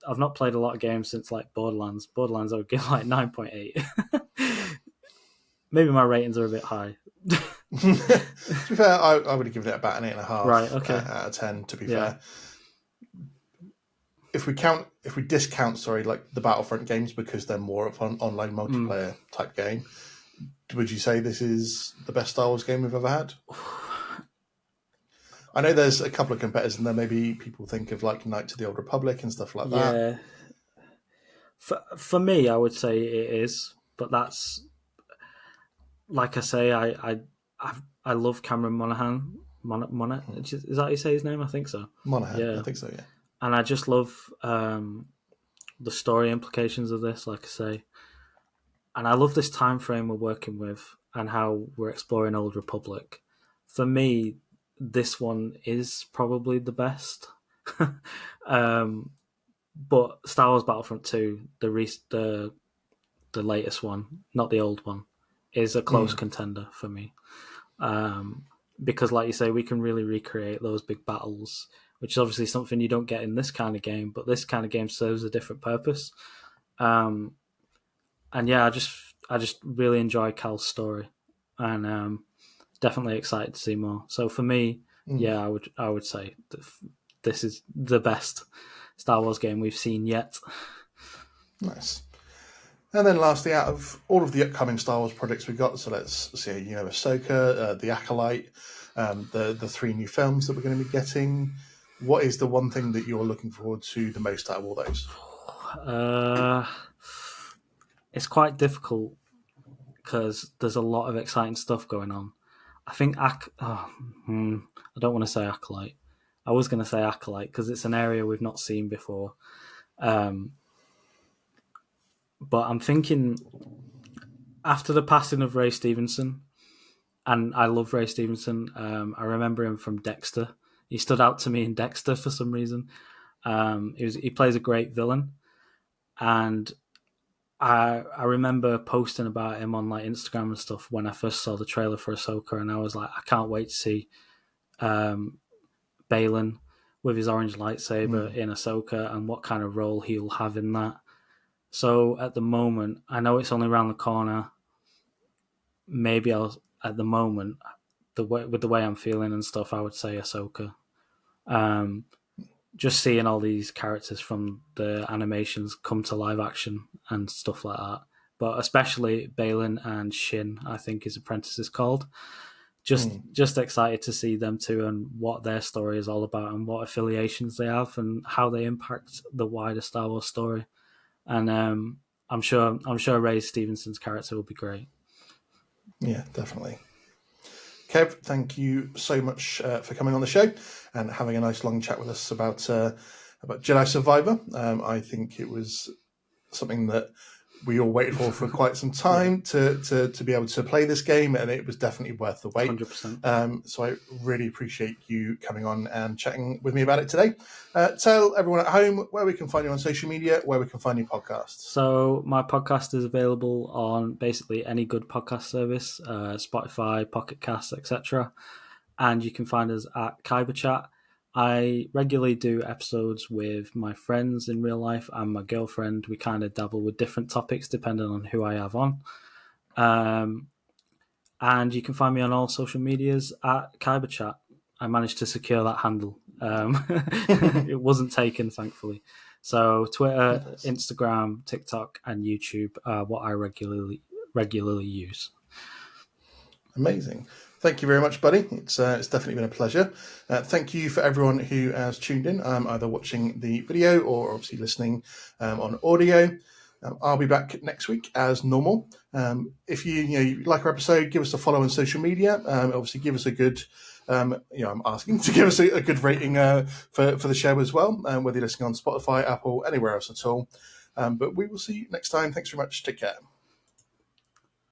I've not played a lot of games since like Borderlands. Borderlands I would give like 9.8. Maybe my ratings are a bit high. To be fair, I would have given it about an 8.5 Right, okay. out of 10, to be fair. If we discount, like the Battlefront games because they're more of an online multiplayer type game, would you say this is the best Star Wars game we've ever had? I know there's a couple of competitors, and there maybe people think of like Knights of the Old Republic and stuff like that. For me, I would say it is, but that's like I say, I love Cameron Monaghan. Is that how you say his name? I think so. Monaghan, yeah. I think so, yeah. And I just love the story implications of this, like I say. And I love this time frame we're working with and how we're exploring Old Republic. For me, this one is probably the best. But Star Wars Battlefront 2, the latest one, not the old one, is a close contender for me. Because, like you say, we can really recreate those big battles, which is obviously something you don't get in this kind of game, but this kind of game serves a different purpose. And yeah, I just really enjoy Cal's story, and definitely excited to see more. So for me, yeah, I would say this is the best Star Wars game we've seen yet. Nice. And then lastly, out of all of the upcoming Star Wars projects we got, so let's see, Ahsoka, The Acolyte, the 3 new films that we're going to be getting. What is the one thing that you're looking forward to the most out of all those? It's quite difficult because there's a lot of exciting stuff going on. I think I don't want to say Acolyte. I was going to say Acolyte because it's an area we've not seen before. But I'm thinking after the passing of Ray Stevenson, and I love Ray Stevenson. I remember him from Dexter. He stood out to me in Dexter for some reason. He plays a great villain, and I remember posting about him on like Instagram and stuff when I first saw the trailer for Ahsoka, and I was like, I can't wait to see Balin with his orange lightsaber in Ahsoka and what kind of role he'll have in that. So at the moment, I know it's only around the corner. Maybe at the moment, with the way I'm feeling and stuff, I would say Ahsoka. Just seeing all these characters from the animations come to live action and stuff like that. But especially Balin and Shin, I think his apprentice is called. Just excited to see them too and what their story is all about and what affiliations they have and how they impact the wider Star Wars story. And I'm sure Ray Stevenson's character will be great. Yeah, definitely. Kev, thank you so much for coming on the show and having a nice long chat with us about Jedi Survivor. I think it was something that we all waited for quite some time to be able to play this game, and it was definitely worth the wait. 100%. So I really appreciate you coming on and chatting with me about it today. Tell everyone at home where we can find you on social media, where we can find your podcasts. So my podcast is available on basically any good podcast service, Spotify, Pocket Casts, etc. And you can find us at KyberChat. I regularly do episodes with my friends in real life and my girlfriend. We kind of dabble with different topics depending on who I have on. And you can find me on all social medias at KyberChat. I managed to secure that handle. It wasn't taken, thankfully. So Twitter, Instagram, TikTok, and YouTube are what I regularly use. Amazing. Thank you very much, buddy. It's definitely been a pleasure. Thank you for everyone who has tuned in, either watching the video or obviously listening on audio. I'll be back next week as normal. If you like our episode, give us a follow on social media. Obviously, give us a good. I'm asking to give us a good rating for the show as well, whether you're listening on Spotify, Apple, anywhere else at all. But we will see you next time. Thanks very much. Take care.